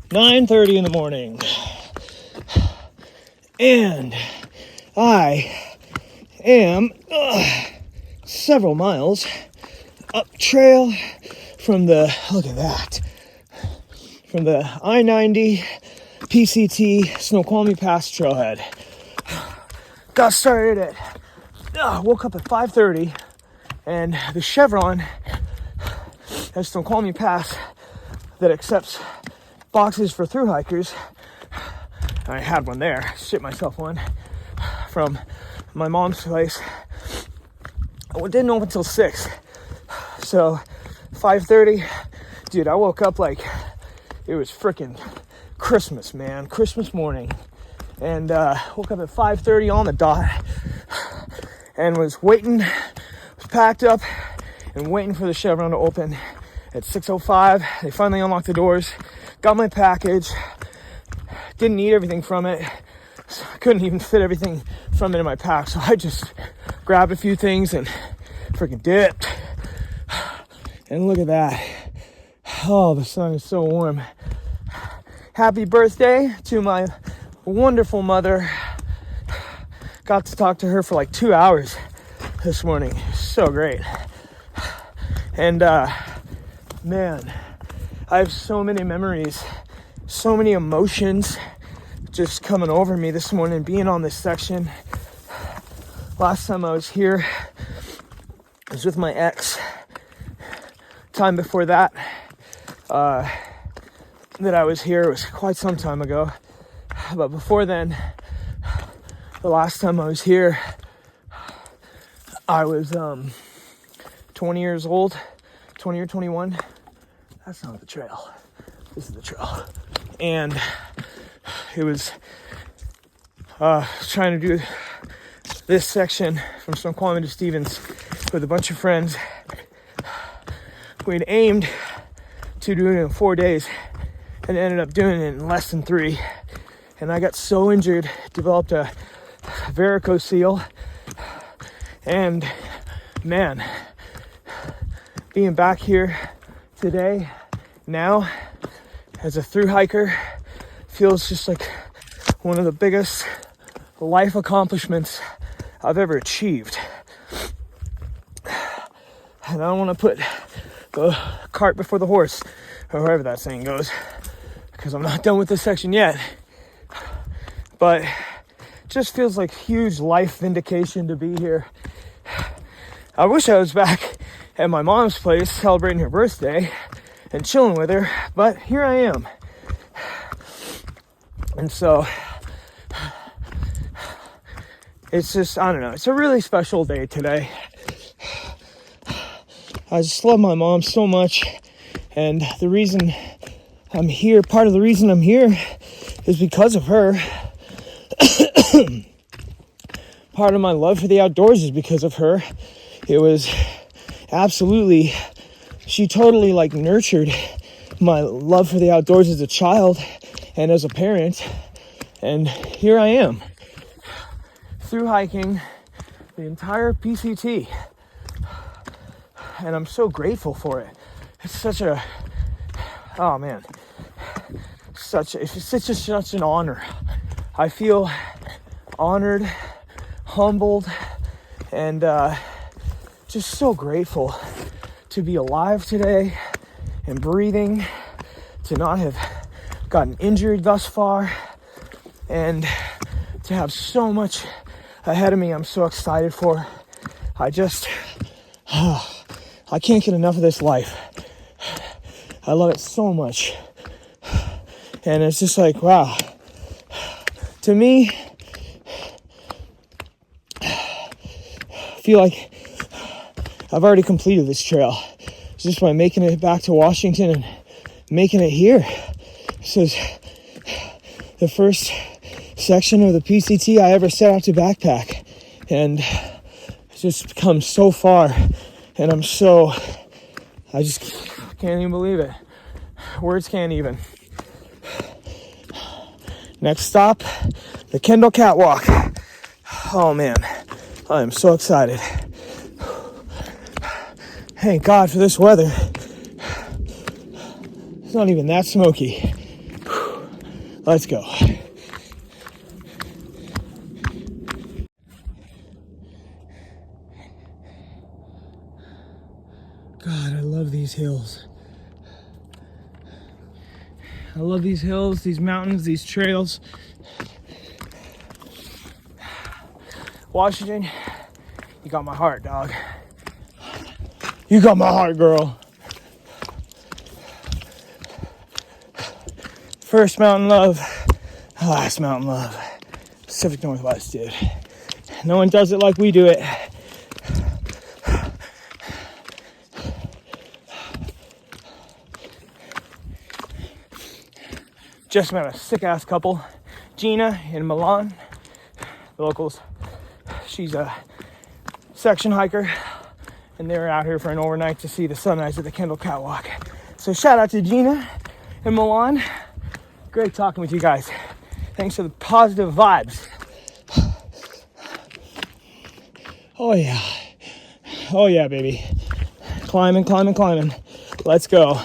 9:30 in the morning. And I am several miles up trail from the, look at that, from the I-90 PCT Snoqualmie Pass trailhead. Got started at, woke up at 5:30, and the Chevron at Snoqualmie Pass that accepts boxes for thru hikers, I had one there, shit myself one, from my mom's place. I didn't open until 6, so 5:30, dude, I woke up like it was freaking Christmas, man, Christmas morning, and woke up at 5:30 on the dot, and was packed up and waiting for the Chevron to open at 6:05. They finally unlocked the doors, got my package, didn't need everything from it, so I couldn't even fit everything from it in my pack, so I just grabbed a few things and freaking dipped. And look at that. Oh, the sun is so warm. Happy birthday to my wonderful mother. Got to talk to her for like 2 hours this morning. So great. And man, I have so many memories, so many emotions just coming over me this morning, being on this section. Last time I was here, I was with my ex. Time before that, that I was here, it was quite some time ago. But before then, the last time I was here, I was 20 years old, 20 or 21. That's not the trail. This is the trail. And it was trying to do this section from Snoqualmie to Stevens with a bunch of friends. We'd aimed to do it in 4 days and ended up doing it in less than 3. And I got so injured, developed a varicocele. And man, being back here today, now, as a thru hiker, feels just like one of the biggest life accomplishments I've ever achieved. And I don't want to put the cart before the horse, or however that saying goes, because I'm not done with this section yet. But it just feels like huge life vindication to be here. I wish I was back at my mom's place celebrating her birthday and chilling with her, but here I am. And so it's just, I don't know, it's a really special day today. I just love my mom so much, and the reason I'm here, part of the reason I'm here is because of her. Part of my love for the outdoors is because of her. It was absolutely, she totally like nurtured my love for the outdoors as a child and as a parent, and here I am, through hiking the entire PCT. And I'm so grateful for it. It's such a, oh man, it's just such an honor. I feel honored, humbled, and just so grateful to be alive today and breathing, to not have gotten injured thus far, and to have so much ahead of me I'm so excited for. I can't get enough of this life. I love it so much. And it's just like, wow. To me, I feel like I've already completed this trail just by making it back to Washington and making it here. This is the first section of the PCT I ever set out to backpack. And it's just come so far. And I just can't even believe it. Words can't even. Next stop, the Kendall Catwalk. Oh man, I am so excited. Thank God for this weather. It's not even that smoky. Let's go. God, I love these hills. I love these hills, these mountains, these trails. Washington, you got my heart, dog. You got my heart, girl. First mountain love, last mountain love. Pacific Northwest, dude. No one does it like we do it. Just met a sick-ass couple, Gina in Milan, the locals. She's a section hiker, and they were out here for an overnight to see the sunrise at the Kendall Catwalk. So shout out to Gina in Milan. Great talking with you guys. Thanks for the positive vibes. Oh yeah. Oh yeah, baby. Climbing, climbing, climbing. Let's go.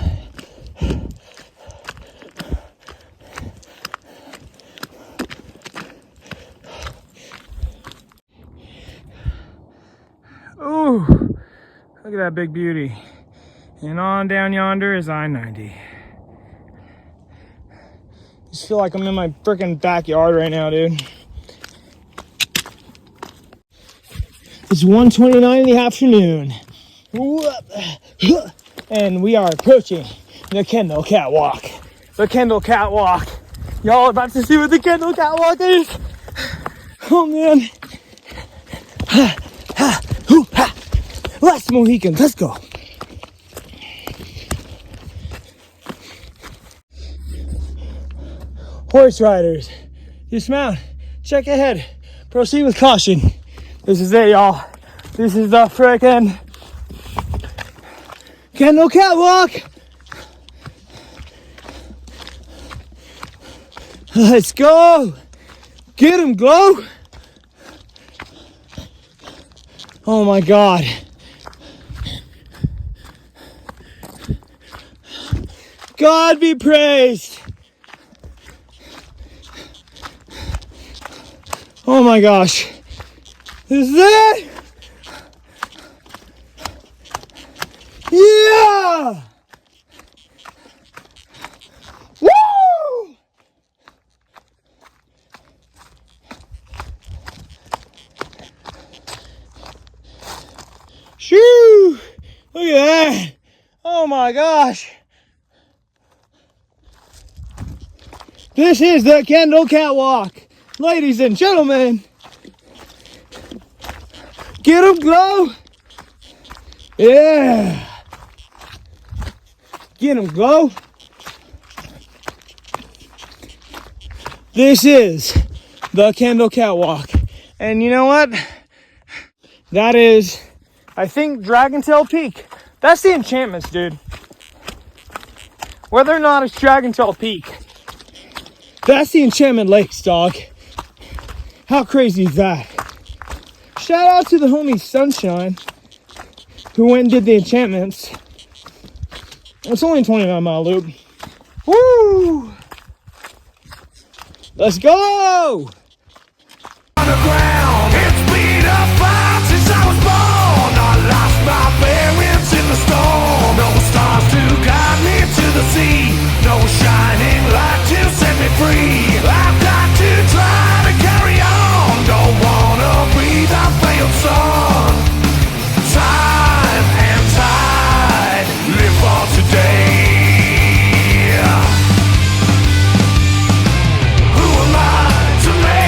Ooh, look at that big beauty. And on down yonder is I-90. Just feel like I'm in my freaking backyard right now, dude. It's 1:29 in the afternoon. And we are approaching the Kendall Catwalk. The Kendall Catwalk. Y'all are about to see what the Kendall Catwalk is. Oh man. Last Mohicans, let's go. Horse riders, dismount, check ahead, proceed with caution. This is it, y'all. This is the frickin' Kendall Catwalk. Let's go. Get him, Glow. Oh my God. God be praised. Oh my gosh. This is it. Yeah. Woo. Shoo. Look at that. Oh my gosh. This is the Kendall Catwalk. Ladies and gentlemen. Get 'em, Glow. Yeah. Get 'em, Glow. This is the Kendall Catwalk. And you know what? That is, I think, Dragontail Peak. That's the enchantments, dude. Whether or not it's Dragontail Peak, that's the Enchantment Lakes, dog. How crazy is that? Shout out to the homie Sunshine, who went and did the enchantments. It's only a 29-mile loop. Woo! Let's go! On the ground, it's been a fight since I was born. I lost my parents in the storm. No stars to guide me to the sea. No shining light to set me free. I've got to try to carry on. Don't wanna breathe a failed song. Time and tide, live for today. Who am I to make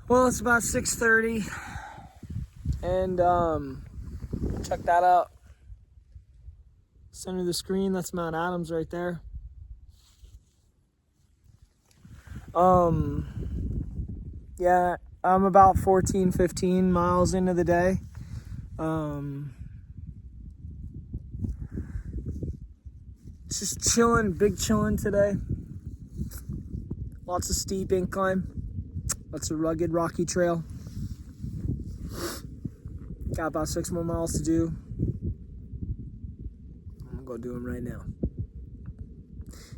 Well, it's about 6:30, and check that out. Center of the screen, that's Mount Adams right there. Yeah, I'm about 15 miles into the day. Just chilling, big chilling today. Lots of steep incline. Lots of rugged, rocky trail. Got about 6 more miles to do. I'm gonna go do them right now.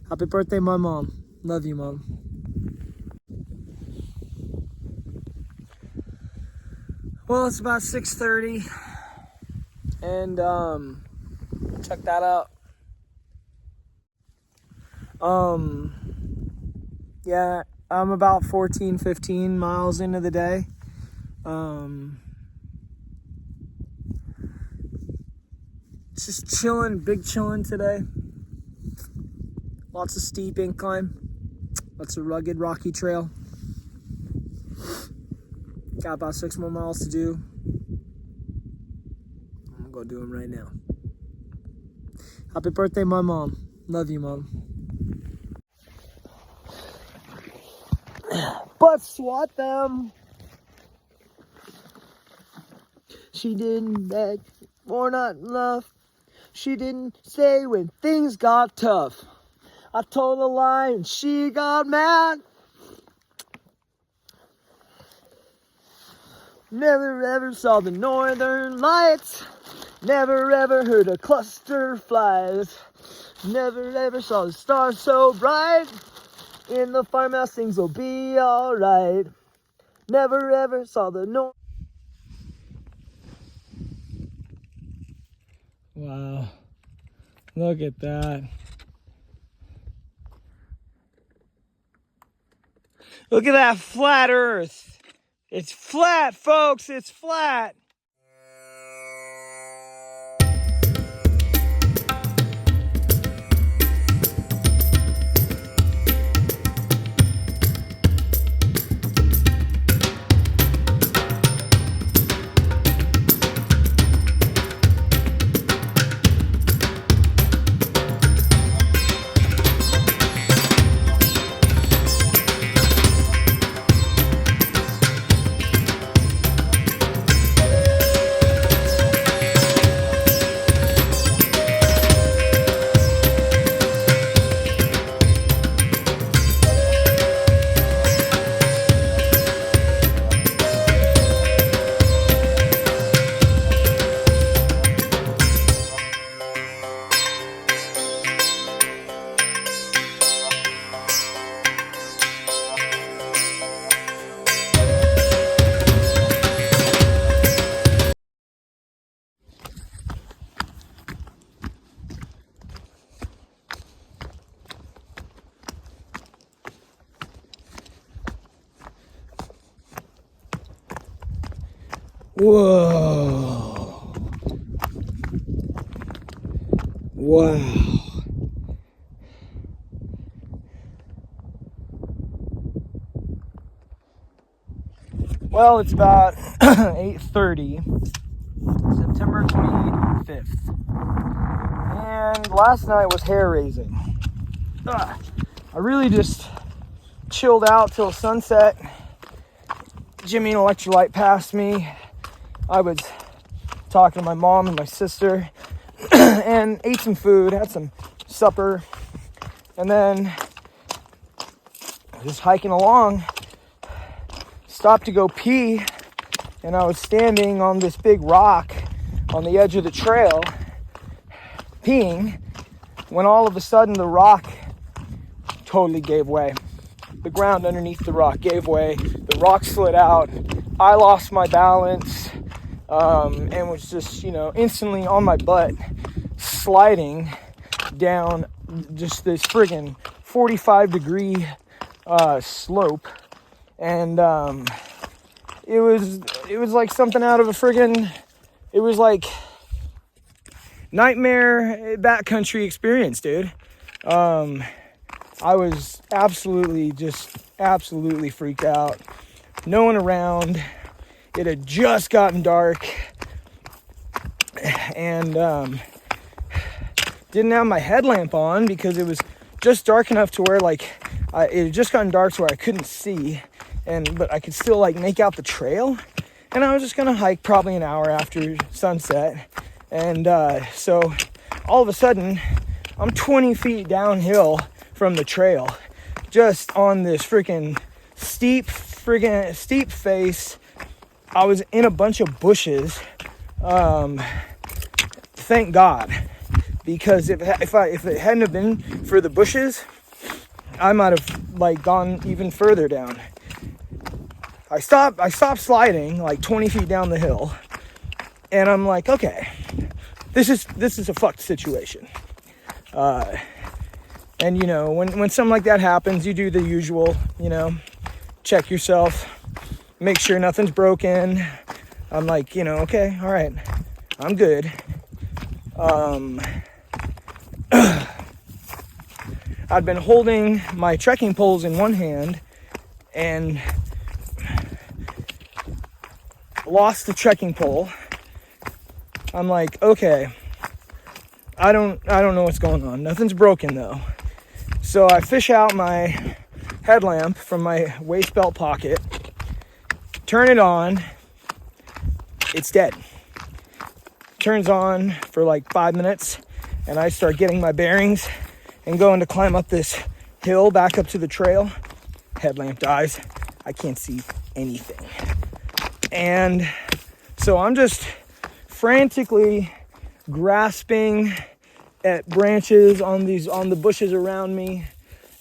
Happy birthday, my mom. Love you, Mom. Well, it's about 6:30, and check that out. Yeah, I'm about 15 miles into the day. Just chilling, big chilling today. Lots of steep incline. Lots of rugged, rocky trail. Got about 6 more miles to do. I'm gonna go do them right now. Happy birthday, my mom. Love you, Mom. But swat them. She didn't beg for not love. She didn't say when things got tough. I told a lie and she got mad. Never ever saw the northern lights. Never ever heard a cluster flies. Never ever saw the stars so bright. In the farmhouse things will be alright. Never ever saw the north. Wow. Look at that. Look at that flat earth. It's flat, folks. It's flat. Whoa. Wow. Well, it's about 8:30, September 25th. And last night was hair raising. I really just chilled out till sunset. Jimmy and Electrolyte passed me. I was talking to my mom and my sister and ate some food, had some supper, and then just hiking along, stopped to go pee, and I was standing on this big rock on the edge of the trail peeing when all of a sudden the rock totally gave way. The ground underneath the rock gave way, the rock slid out, I lost my balance, and was just, instantly on my butt, sliding down just this friggin' 45-degree slope, and it was like something out of a friggin', it was like nightmare backcountry experience, dude. I was absolutely freaked out. no one around. It had just gotten dark, and didn't have my headlamp on because it was just dark enough to where like it had just gotten dark to where I couldn't see, but I could still like make out the trail. And I was just gonna hike probably an hour after sunset, and so all of a sudden I'm 20 feet downhill from the trail, just on this freaking steep face. I was in a bunch of bushes. Thank God, because if it hadn't have been for the bushes, I might have like gone even further down. I stopped sliding like 20 feet down the hill, and I'm like, okay, this is a fucked situation. And you know, when something like that happens, you do the usual, you know, check yourself, make sure nothing's broken. I'm like, you know, okay, all right, I'm good. I'd been holding my trekking poles in one hand and lost the trekking pole. I'm like, okay, I don't know what's going on. Nothing's broken though. So I fish out my headlamp from my waist belt pocket, turn it on. It's dead. Turns on for like 5 minutes, and I start getting my bearings and going to climb up this hill back up to the trail. Headlamp dies. I can't see anything. And so I'm just frantically grasping at branches on the bushes around me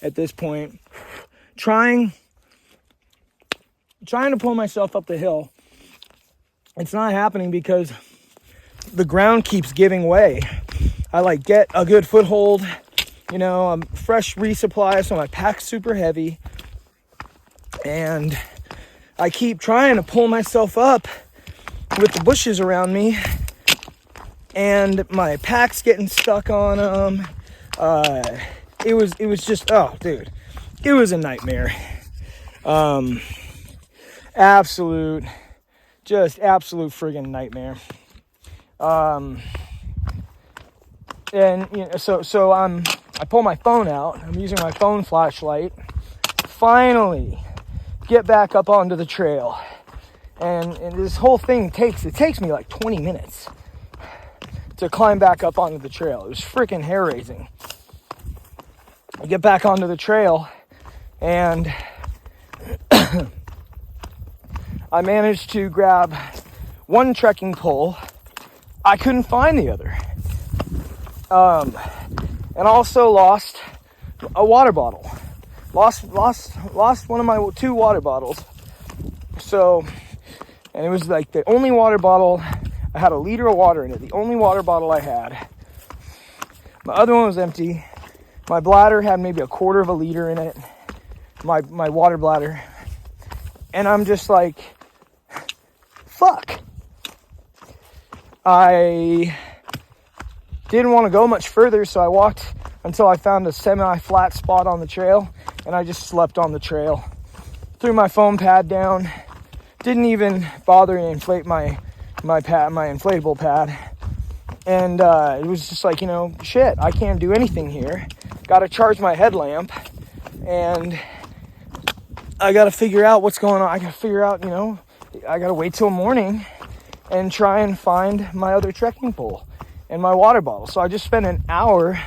at this point, trying to pull myself up the hill. It's not happening because the ground keeps giving way. I like get a good foothold, you know, a fresh resupply, so my pack's super heavy, and I keep trying to pull myself up with the bushes around me, and my pack's getting stuck on them. It was just, oh dude, it was a nightmare. Absolute friggin' nightmare. And you know, so I pull my phone out. I'm using my phone flashlight. Finally get back up onto the trail, and this whole thing takes me like 20 minutes to climb back up onto the trail. It was freaking hair raising. I get back onto the trail, and I managed to grab one trekking pole. I couldn't find the other. And also lost a water bottle. Lost one of my 2 water bottles. So, and it was like the only water bottle. I had a liter of water in it. The only water bottle I had. My other one was empty. My bladder had maybe a quarter of a liter in it. My water bladder. And I'm just like, fuck. I didn't want to go much further, so I walked until I found a semi-flat spot on the trail, and I just slept on the trail. Threw my foam pad down. Didn't even bother to inflate my inflatable pad. And it was just like, you know, shit, I can't do anything here. Got to charge my headlamp, and I got to figure out what's going on. I got to figure out, you know, I got to wait till morning and try and find my other trekking pole and my water bottle. So I just spent an hour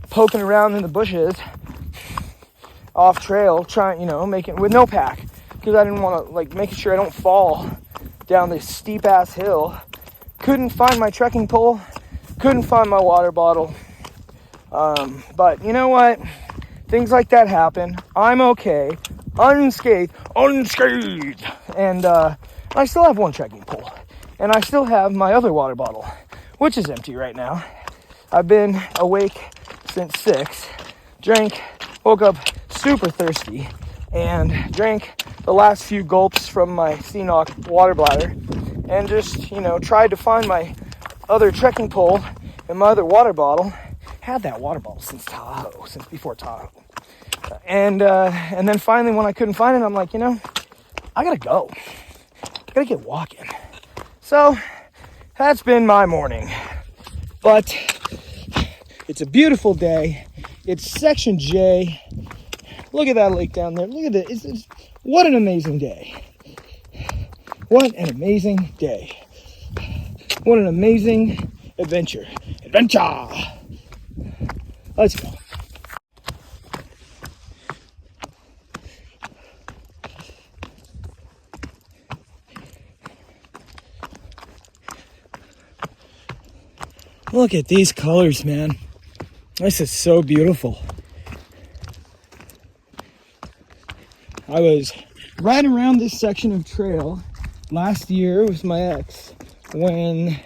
poking around in the bushes off trail, trying, you know, making with no pack, because I didn't want to, like, making sure I don't fall down this steep ass hill. Couldn't find my trekking pole, couldn't find my water bottle. But you know what? Things like that happen. I'm okay, unscathed, and I still have one trekking pole. And I still have my other water bottle, which is empty right now. I've been awake since 6. Woke up super thirsty, and drank the last few gulps from my Snoqualmie water bladder, and just, you know, tried to find my other trekking pole and my other water bottle. Had that water bottle since before Tahoe. And then finally, when I couldn't find it, I'm like, you know, I gotta go. I gotta get walking. So that's been my morning. But it's a beautiful day. It's Section J. Look at that lake down there. Look at it. What an amazing day. What an amazing day. What an amazing adventure. Adventure! Let's go. Look at these colors, man. This is so beautiful. I was riding around this section of trail last year with my ex when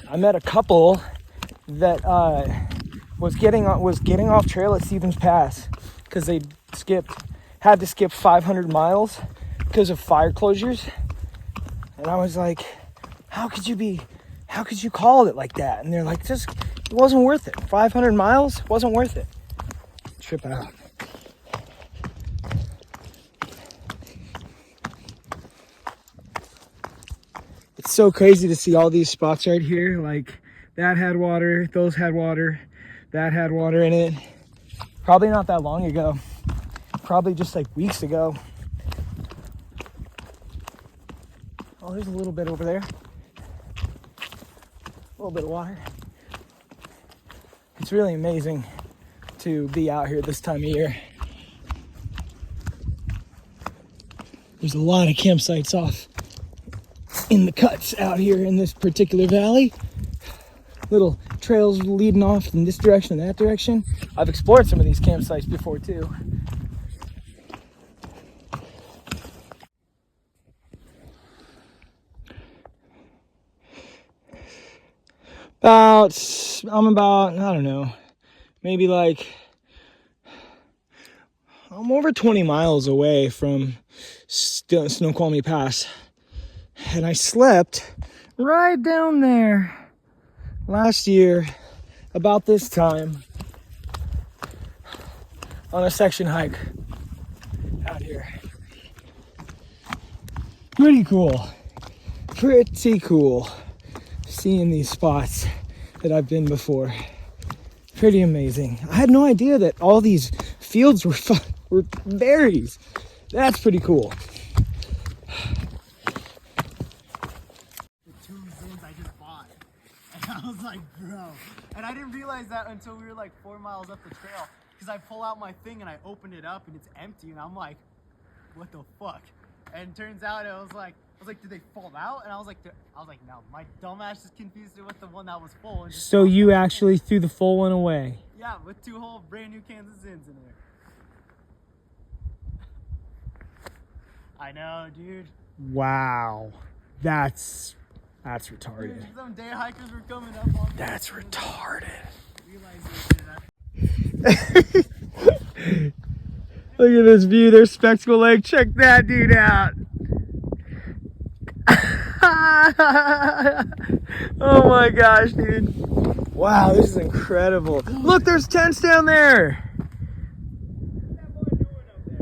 I met a couple that was getting off trail at Stevens Pass because they had to skip 500 miles because of fire closures. And I was like, how could you call it like that? And they're like, it wasn't worth it. 500 miles wasn't worth it. Trip out. It's so crazy to see all these spots right here. Like that had water, those had water, that had water in it. Probably not that long ago. Probably just like weeks ago. Oh, there's a little bit over there. A little bit of water. It's really amazing to be out here this time of year. There's a lot of campsites off in the cuts out here in this particular valley. Little trails leading off in this direction and that direction. I've explored some of these campsites before too. I'm about, I don't know, maybe like, I'm over 20 miles away from Snoqualmie Pass. And I slept right down there last year, about this time, on a section hike out here. Pretty cool. Pretty cool seeing these spots that I've been before. Pretty amazing. I had no idea that all these fields were berries. That's pretty cool. I was like, bro. And I didn't realize that until we were like 4 miles up the trail. Because I pull out my thing and I opened it up and it's empty. And I'm like, what the fuck? And turns out I was like, did they fall out? And I was like, no, my dumbass just confused it with the one that was full. And so you actually threw the full one away? Yeah, with 2 whole brand new Kansas Inns in there. I know, dude. Wow. That's retarded. Dude, some day hikers were coming up on That's retarded. Look at this view. There's Spectacle Lake. Check that dude out. Oh my gosh, dude. Wow, this is incredible. Look, there's tents down there.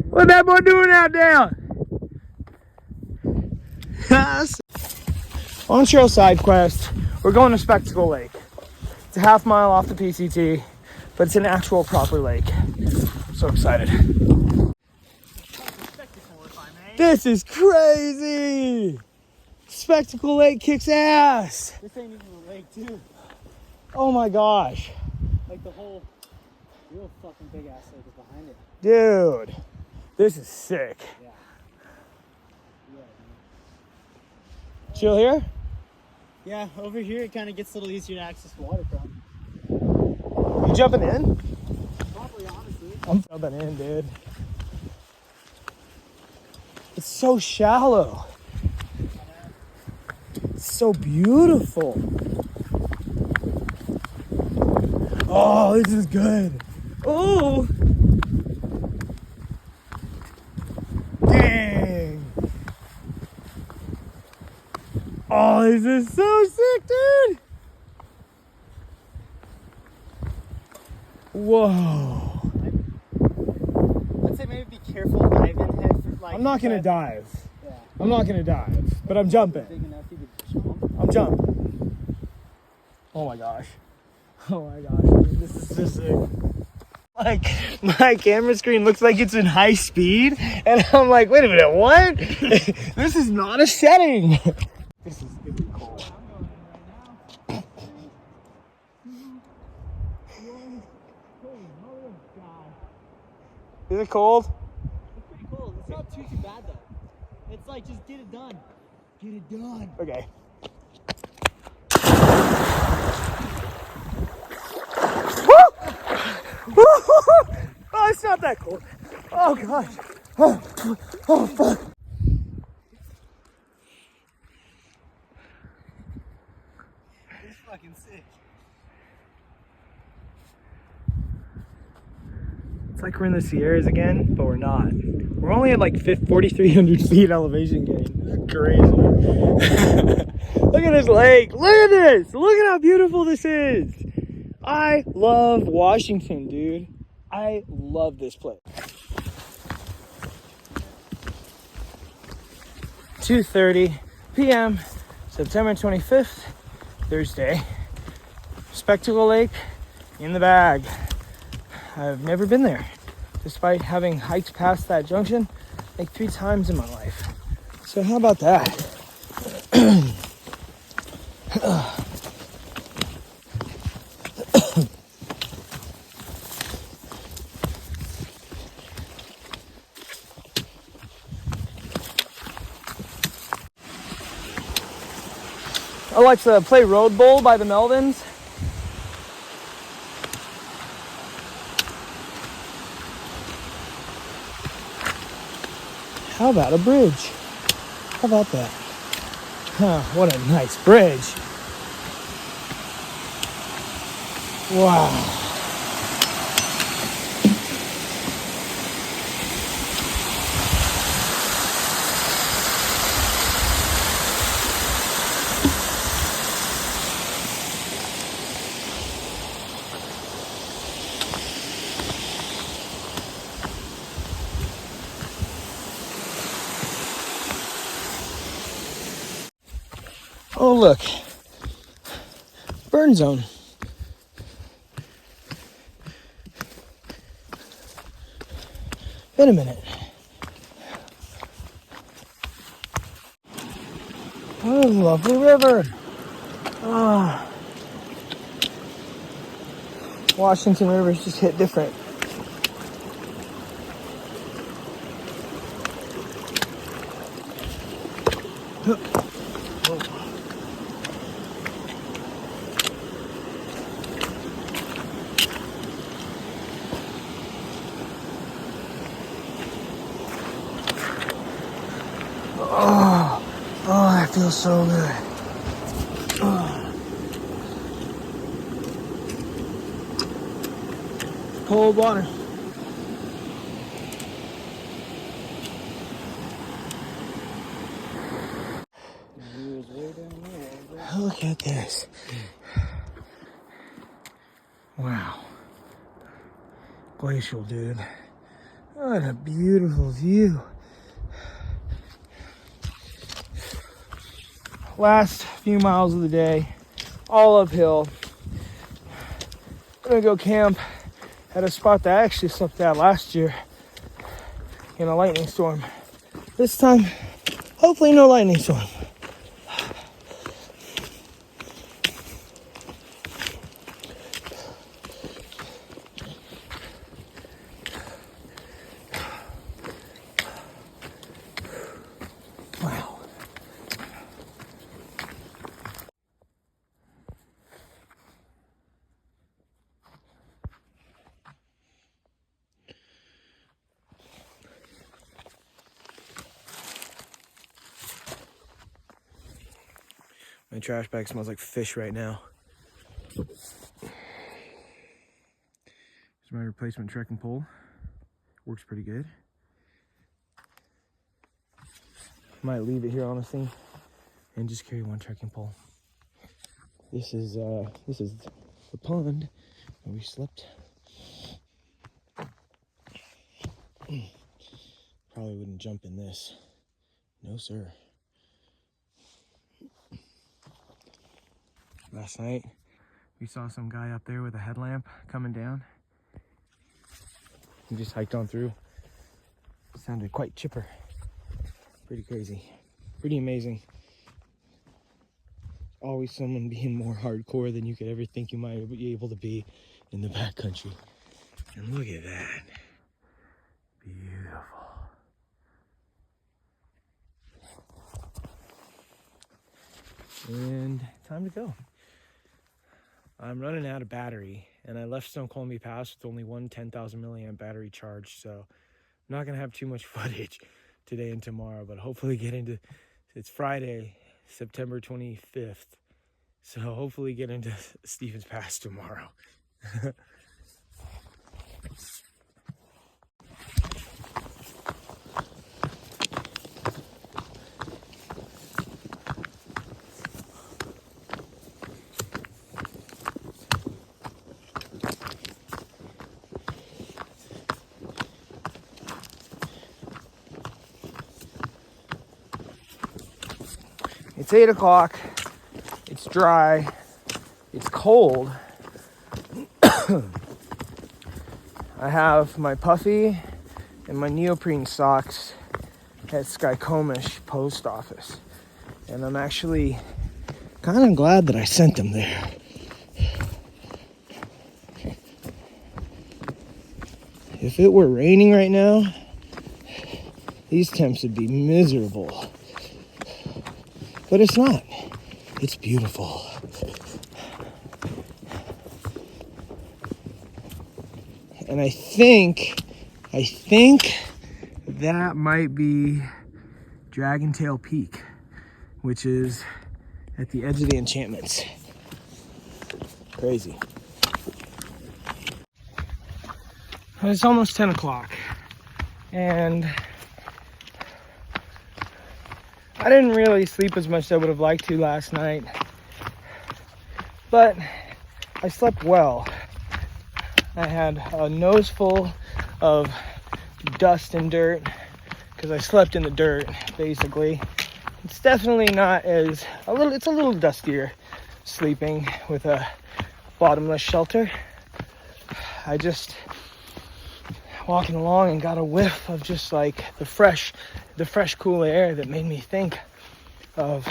What's that boy doing out there? On trail side quest, we're going to Spectacle Lake. It's a half mile off the PCT, but it's an actual proper lake. I'm so excited. This is crazy! Spectacle Lake kicks ass! This ain't even a lake, too. Oh my gosh. Like the whole real fucking big ass lake is behind it. Dude, this is sick. Yeah. Chill here? Yeah, over here it kind of gets a little easier to access water from. You jumping in? Probably, honestly. I'm jumping in, dude. It's so shallow. It's so beautiful. Oh, this is good. Oh. Dang. Oh, this is so sick, dude. Whoa. I'd say maybe be careful diving head for, like. I'm not gonna dive. Yeah. I'm not gonna dive, but I'm jumping. Big enough you could jump. I'm jumping. Oh my gosh. Oh my gosh. This is so sick. Like, my camera screen looks like it's in high speed, and I'm like, wait a minute, what? This is not a setting. This is cold. Is it cold? It's pretty cool. It's not too bad though. It's like just get it done. Get it done. Okay. Woo! Oh, it's not that cold. Oh gosh. Oh fuck. It's fucking sick. It's like we're in the Sierras again, but we're not. We're only at like 4,300 feet elevation gain. This is crazy. Look at this lake. Look at this. Look at how beautiful this is. I love Washington, dude. I love this place. 2:30 p.m. September 25th, Thursday. Spectacle Lake in the bag. I've never been there, despite having hiked past that junction like 3 times in my life. So how about that? I like to play Road Bowl by the Melvins. How about a bridge? How about that? Huh, what a nice bridge. Wow. Oh, look. Burn zone. Wait a minute. What a lovely river. Oh. Washington rivers just hit different. Oh, that feels so good. Oh. Cold water. Look at this. Wow. Glacial, dude. What a beautiful view. Last few miles of the day, all uphill. I'm gonna go camp at a spot that I actually slept at last year in a lightning storm. This time, hopefully no lightning storm. Wow. My trash bag smells like fish right now. Here's my replacement trekking pole. Works pretty good. Might leave it here honestly and just carry one trekking pole. This is the pond where we slept. Probably wouldn't jump in this. No, sir. Last night, we saw some guy up there with a headlamp coming down. He just hiked on through. It sounded quite chipper. Pretty crazy. Pretty amazing. Always someone being more hardcore than you could ever think you might be able to be in the backcountry. And look at that. Beautiful. And time to go. I'm running out of battery, and I left Snoqualmie Pass with only one 10,000 milliamp battery charge, so I'm not gonna have too much footage today and tomorrow, but hopefully get into, it's Friday, September 25th, so hopefully get into Stevens Pass tomorrow. It's 8 o'clock, it's dry, it's cold. I have my puffy and my neoprene socks at Skykomish post office. And I'm actually kind of glad that I sent them there. If it were raining right now, these temps would be miserable. But it's not. It's beautiful. And I think that might be Dragon Tail Peak, which is at the edge of the enchantments. Crazy. It's almost 10 o'clock, and I didn't really sleep as much as I would have liked to last night, but I slept well. I had a nose full of dust and dirt because I slept in the dirt, basically. It's definitely not it's a little dustier sleeping with a bottomless shelter. I just walking along and got a whiff of just like the fresh cool air that made me think of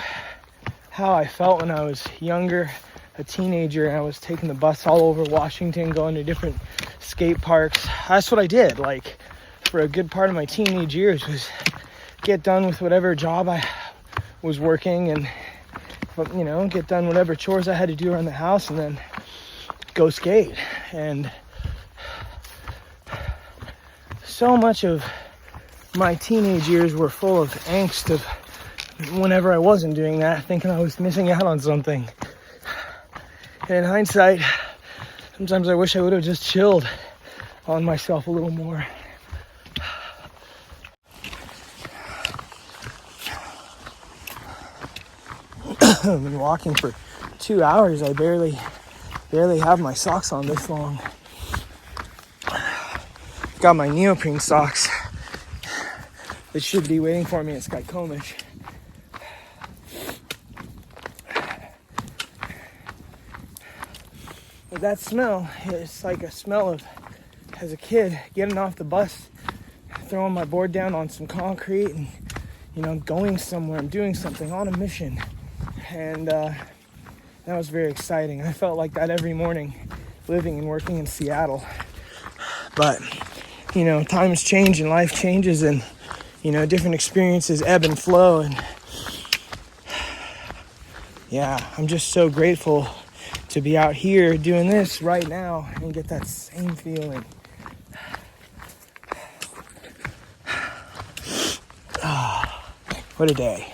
how I felt when I was younger, a teenager, and I was taking the bus all over Washington, going to different skate parks. That's what I did, like, for a good part of my teenage years, was get done with whatever job I was working and, you know, get done whatever chores I had to do around the house and then go skate. And so much of my teenage years were full of angst of whenever I wasn't doing that, thinking I was missing out on something. And in hindsight, sometimes I wish I would have just chilled on myself a little more. I've been walking for 2 hours. I barely have my socks on this long. Got my neoprene socks that should be waiting for me at Skykomish. But that smell, it's like a smell of, as a kid, getting off the bus, throwing my board down on some concrete and, you know, going somewhere and doing something on a mission. And that was very exciting. I felt like that every morning living and working in Seattle. But, you know, times change and life changes and, you know, different experiences ebb and flow. And yeah, I'm just so grateful to be out here doing this right now and get that same feeling. What a day.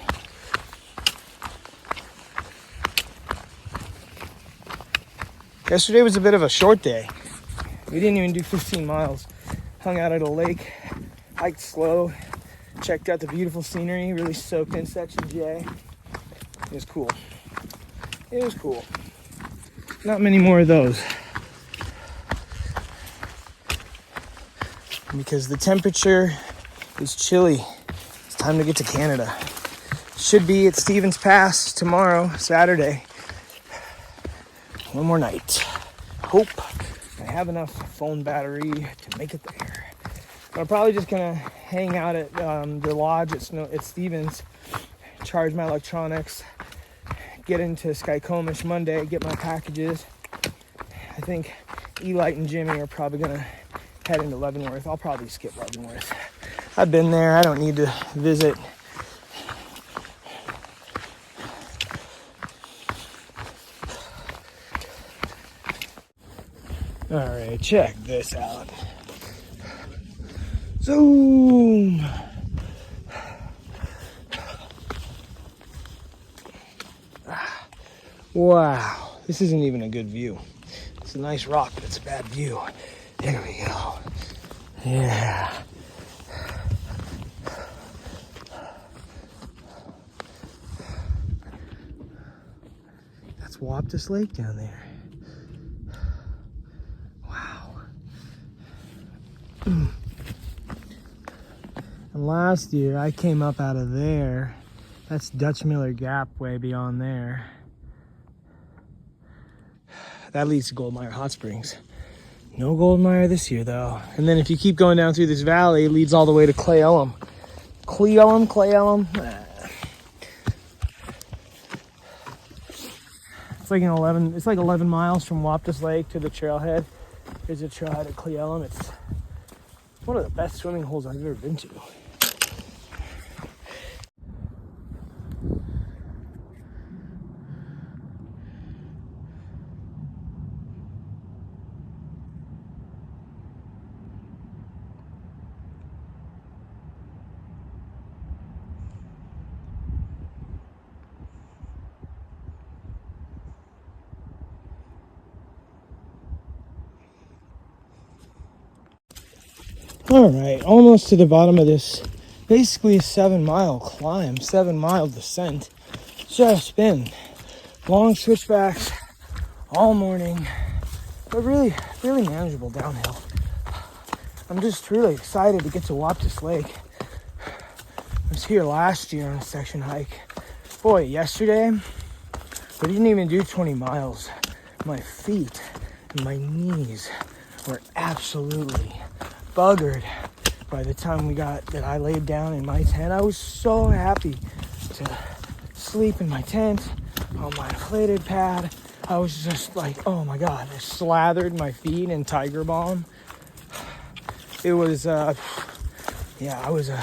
Yesterday was a bit of a short day. We didn't even do 15 miles. Hung out at a lake, hiked slow, checked out the beautiful scenery, really soaked in Section J. It was cool. It was cool. Not many more of those. Because the temperature is chilly. It's Time to get to Canada. Should be at Stevens Pass tomorrow, Saturday. One more night. Hope I have enough phone battery to make it there. But I'm probably just gonna hang out at the lodge at Stevens, charge my electronics, get into Skykomish Monday, get my packages. I think Eli and Jimmy are probably gonna head into Leavenworth. I'll probably skip Leavenworth. I've been there. I don't need to visit. All right, check this out. Zoom. Wow, this isn't even a good view. It's a nice rock, but it's a bad view. There we go. Yeah. That's Waptis Lake down there. Wow. And last year I came up out of there. That's Dutch Miller Gap way beyond there. That leads to Goldmire Hot Springs. No Goldmire this year though. And then if you keep going down through this valley, it leads all the way to Clay Ellum. Clay Ellum. It's like 11 miles from Waptis Lake to the trailhead. There's a trailhead at Clay Ellum. It's one of the best swimming holes I've ever been to. All right, almost to the bottom of this, basically a 7-mile climb, 7-mile descent. Just been long switchbacks all morning, but really manageable downhill. I'm just really excited to get to Waptis Lake. I was here last year on a section hike. Boy, yesterday, we didn't even do 20 miles. My feet and my knees were absolutely buggered by the time I laid down in my tent. I was so happy to sleep in my tent on my inflated pad. I was just like, oh my God, I slathered my feet in Tiger Balm. It was, I was a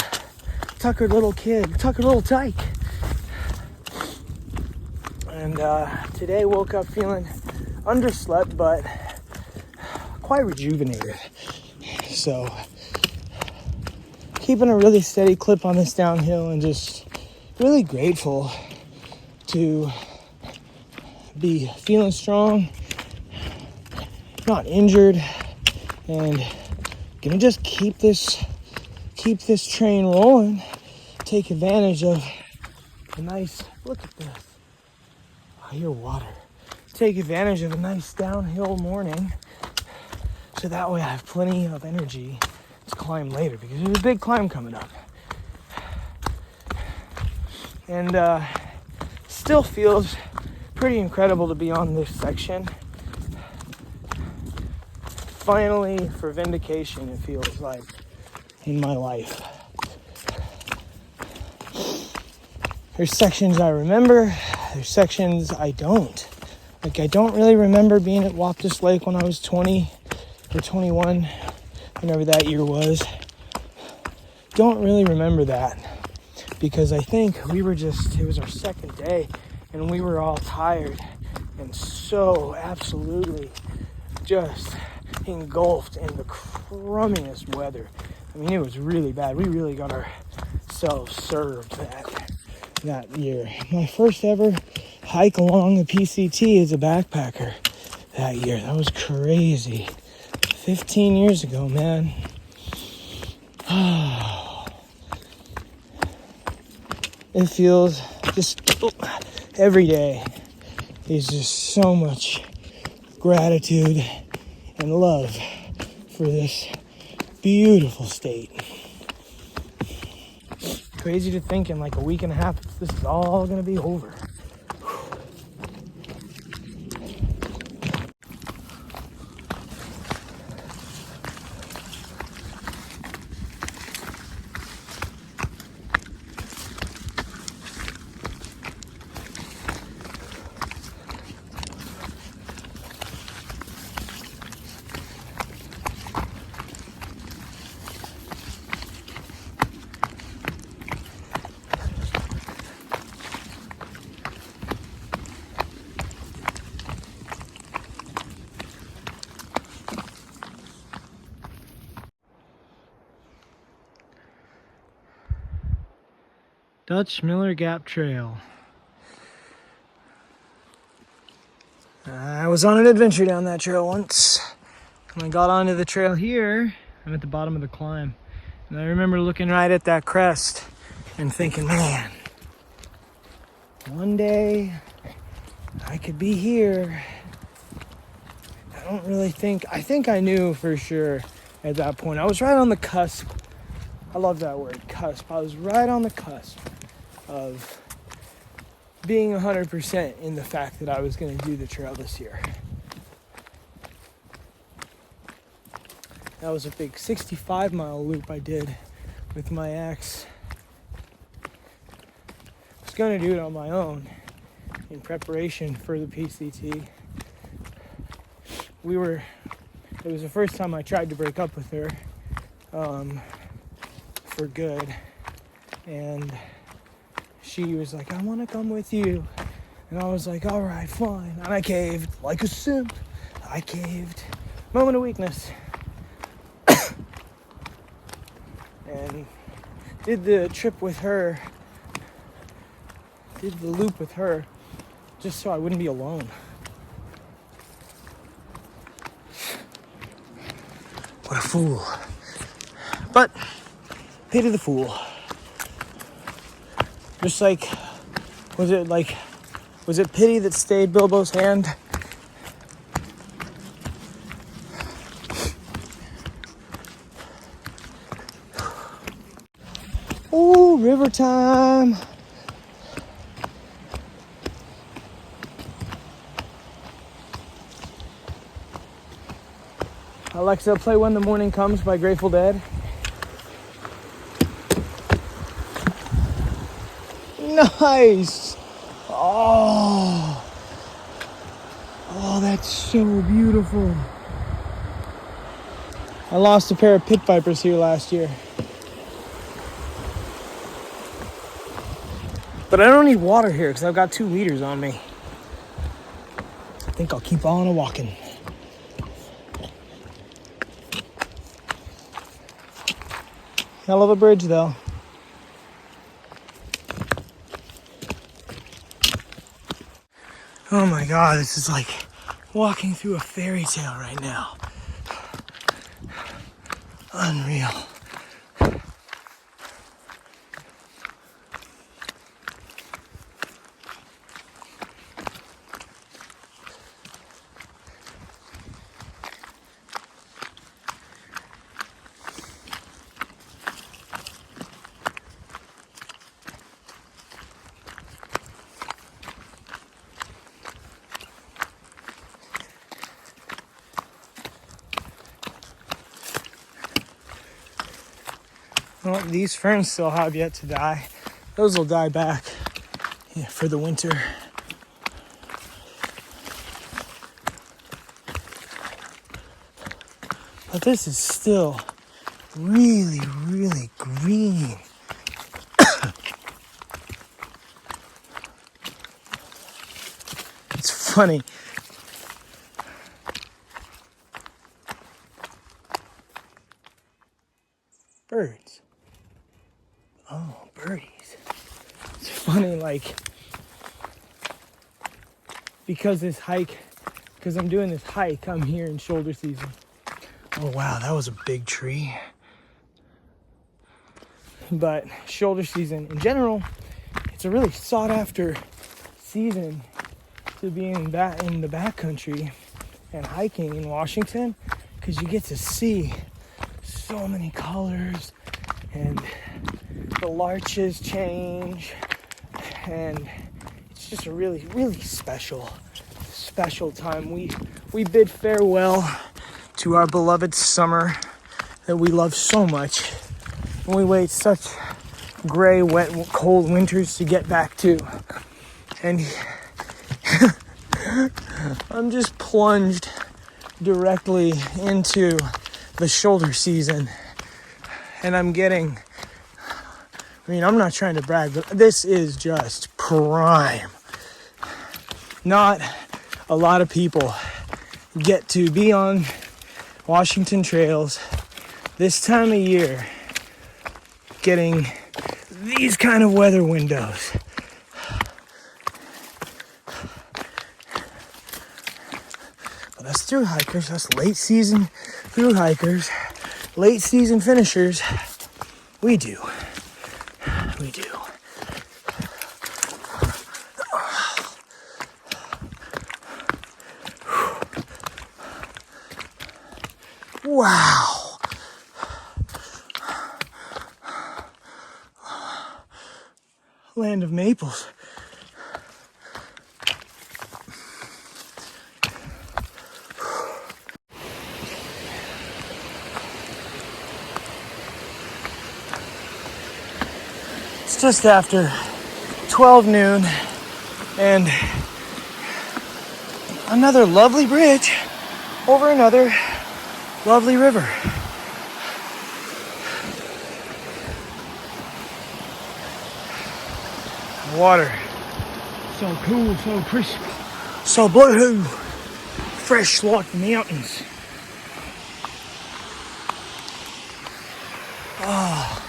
tuckered little kid, tuckered little tyke. And today woke up feeling underslept, but quite rejuvenated. So, keeping a really steady clip on this downhill and just really grateful to be feeling strong, not injured, and gonna just keep this train rolling, take advantage of a nice, look at this, I hear water, take advantage of a nice downhill morning. So that way I have plenty of energy to climb later, because there's a big climb coming up. And still feels pretty incredible to be on this section. Finally, for vindication, it feels like, in my life. There's sections I remember, there's sections I don't. Like, I don't really remember being at Waptis Lake when I was 20 or 21, whenever that year was. Don't really remember that, because I think it was our second day, and we were all tired and so absolutely just engulfed in the crummiest weather. I mean, it was really bad. We really got ourselves served that year. My first ever hike along the PCT as a backpacker that year. That was crazy. 15 years ago, man. It feels just every day is just so much gratitude and love for this beautiful state. crazy to think in like a week and a half, this is all gonna be over. Dutch Miller Gap Trail. I was on an adventure down that trail once. When I got onto the trail here, I'm at the bottom of the climb. And I remember looking right at that crest and thinking, man, one day I could be here. I think I knew for sure at that point. I was right on the cusp. I love that word, cusp. I was right on the cusp of being 100% in the fact that I was going to do the trail this year. That was a big 65-mile loop I did with my ex. I was going to do it on my own in preparation for the PCT. It was the first time I tried to break up with her for good, and she was like, I want to come with you, and I was like, all right, fine, and I caved like a simp. I caved. Moment of weakness. And did the trip with her, did the loop with her, just so I wouldn't be alone. What a fool. But, pity the fool. Just like, was it pity that stayed Bilbo's hand? Oh, river time. Alexa, play When the Morning Comes by Grateful Dead. Nice. Oh, that's so beautiful. I lost a pair of pit vipers here last year. But I don't need water here because I've got 2 liters on me. I think I'll keep on walking. Hell of a bridge though. Oh my God, this is like walking through a fairy tale right now. Unreal. Well, these ferns still have yet to die. Those will die back for the winter. But this is still really, really green. It's funny. Birds. Oh, birdies. It's funny, like, because I'm doing this hike, I'm here in shoulder season. Oh wow, that was a big tree. But shoulder season in general, it's a really sought after season to be in the backcountry and hiking in Washington, because you get to see so many colors and the larches change, and it's just a really, really special time. We bid farewell to our beloved summer that we love so much, and we wait such gray, wet, cold winters to get back to. And I'm just plunged directly into the shoulder season, and I'm not trying to brag, but this is just prime. Not a lot of people get to be on Washington trails this time of year getting these kind of weather windows. But us through hikers, us late season through hikers, late season finishers, we do. Wow. Land of maples. It's just after 12 noon and another lovely bridge over another lovely river. Water, so cool, so crisp, so blue, fresh like the mountains. Oh,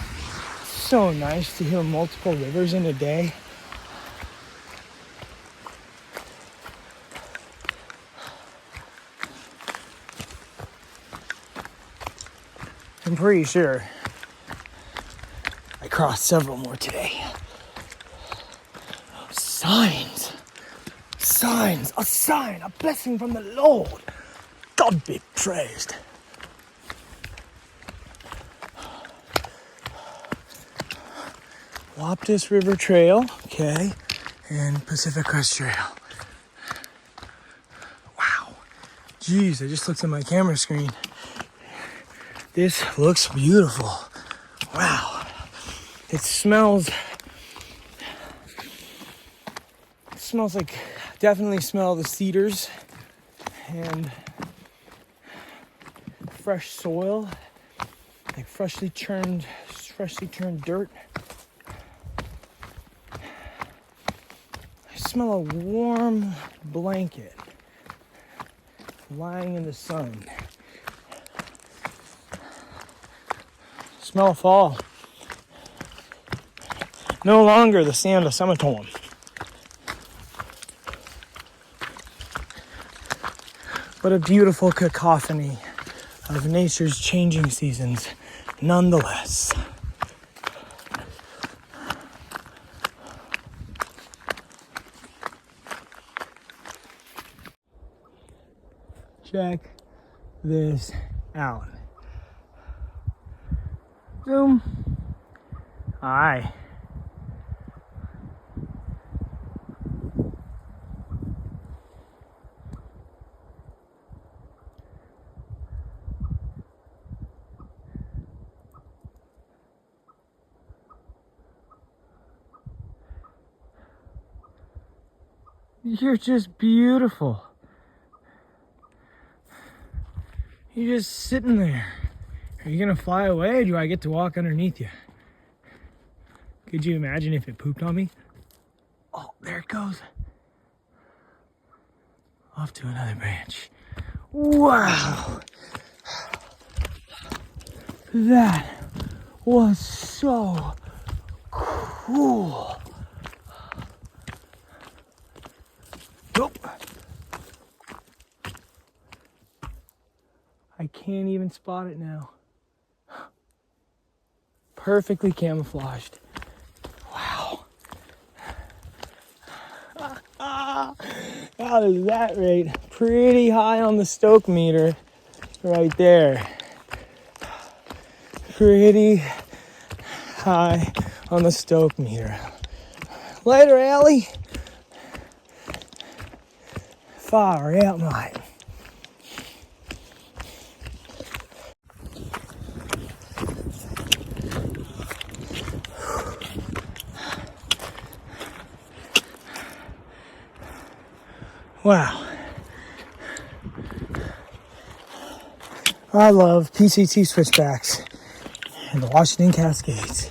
so nice to hear multiple rivers in a day. I'm pretty sure I crossed several more today. Signs, a sign, a blessing from the Lord. God be praised. Waptis River Trail, okay, and Pacific Crest Trail. Wow. Jeez, I just looked at my camera screen. This looks beautiful. Wow. It smells like, definitely smell the cedars and fresh soil, like freshly churned dirt. I smell a warm blanket lying in the sun. Smell of fall. No longer the sound of summertime. But a beautiful cacophony of nature's changing seasons, nonetheless. Check this out. Zoom. Aye. You're just beautiful. You're just sitting there. Are you gonna fly away, or do I get to walk underneath you? Could you imagine if it pooped on me? Oh, there it goes. Off to another branch. Wow. That was so cool. Nope. I can't even spot it now. Perfectly camouflaged. Wow. How does that rate? Pretty high on the stoke meter right there. Pretty high on the stoke meter. Later, Allie. Far out, mate. Wow. I love PCT switchbacks and the Washington Cascades.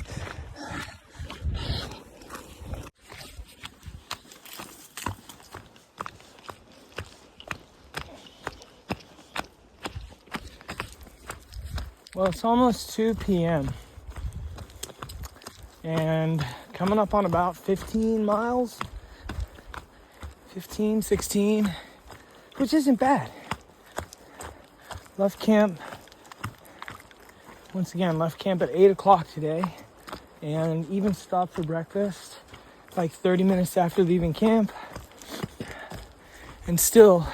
Well, it's almost 2 p.m. and coming up on about 15 miles, 15, 16, which isn't bad. Left camp, once again, left camp at 8 o'clock today, and even stopped for breakfast like 30 minutes after leaving camp, and still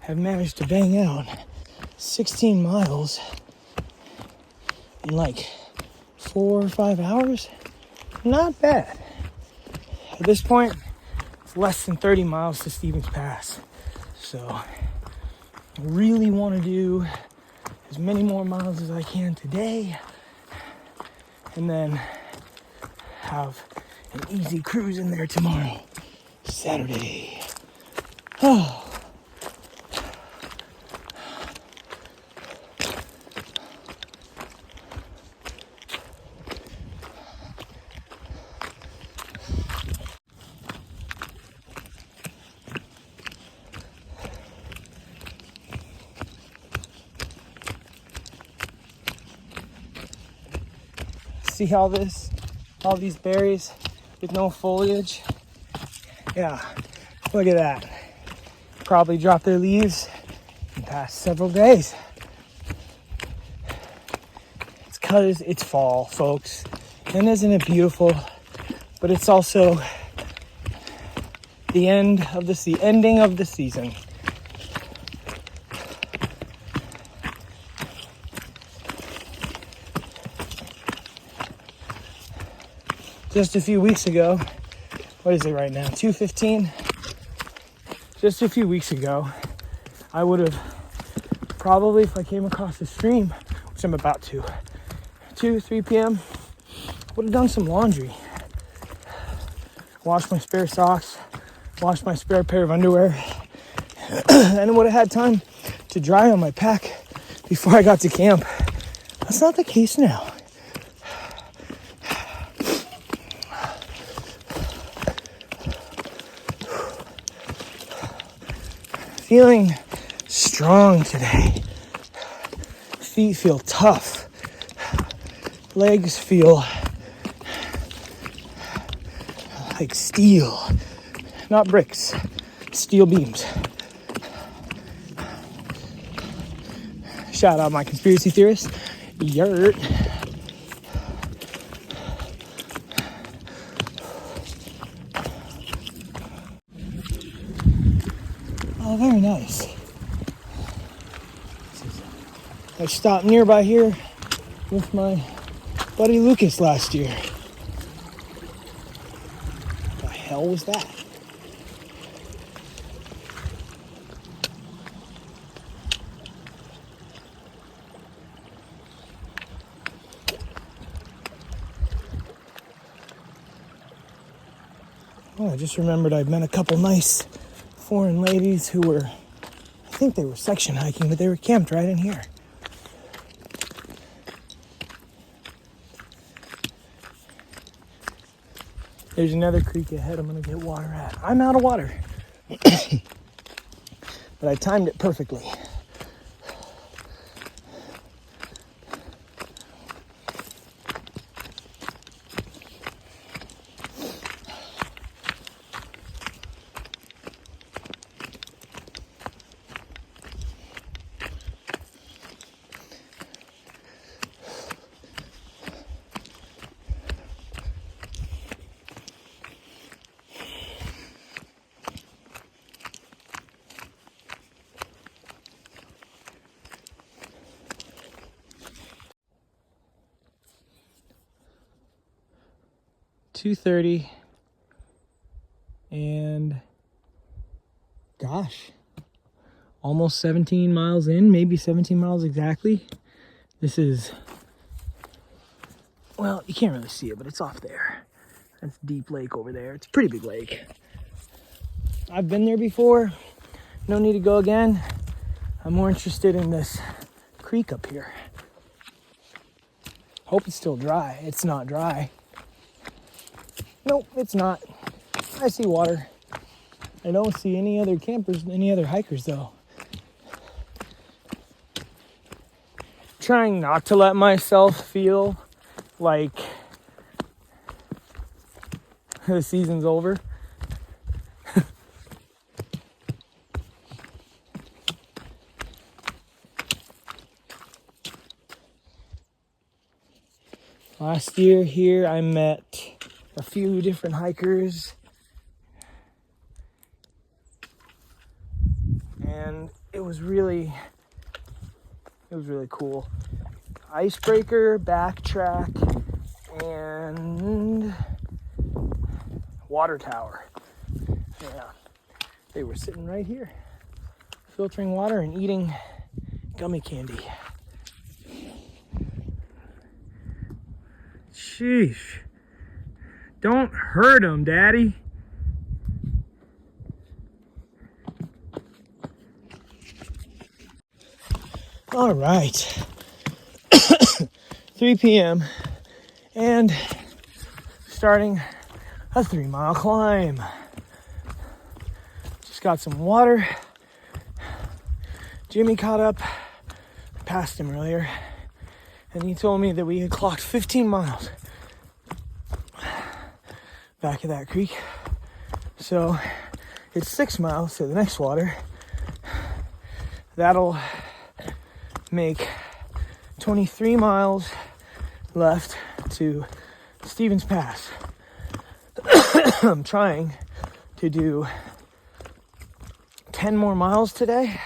have managed to bang out 16 miles in like 4 or 5 hours. Not bad. At this point, it's less than 30 miles to Stevens Pass. So I really want to do as many more miles as I can today, and then have an easy cruise in there tomorrow, Saturday. Oh. See all these berries with no foliage? Yeah, look at that. Probably dropped their leaves in the past several days. It's 'cause it's fall, folks. And isn't it beautiful? But it's also the ending of the season. Just a few weeks ago, what is it right now, 2:15? Just a few weeks ago, I would have probably, if I came across the stream, which I'm about to, 2, 3 p.m., would have done some laundry. Washed my spare socks, washed my spare pair of underwear, and would have had time to dry on my pack before I got to camp. That's not the case now. Feeling strong today. Feet feel tough. Legs feel like steel. Not bricks, steel beams. Shout out my conspiracy theorists. Yurt. Oh, very nice. I stopped nearby here with my buddy Lucas last year. What the hell was that? Oh, I just remembered I'd met a couple nice foreign ladies who were, I think they were section hiking, but they were camped right in here. There's another creek ahead I'm gonna get water at. I'm out of water. But I timed it perfectly. 2:30, and gosh, almost 17 miles in, maybe 17 miles exactly. This is, well, you can't really see it, but it's off there. That's Deep Lake over there. It's a pretty big lake. I've been there before. No need to go again. I'm more interested in this creek up here. Hope it's still dry. It's not dry. Nope, it's not. I see water. I don't see any other campers, any other hikers though. Trying not to let myself feel like the season's over. Last year here I met a few different hikers, and it was really cool. Icebreaker, backtrack, and water tower. Yeah, they were sitting right here, filtering water and eating gummy candy. Sheesh. Don't hurt him, Daddy. All right. 3 p.m. and starting a 3-mile climb. Just got some water. Jimmy caught up. I passed him earlier, and he told me that we had clocked 15 miles back at that creek. So it's 6 miles to the next water. That'll make 23 miles left to Stevens Pass. I'm trying to do 10 more miles today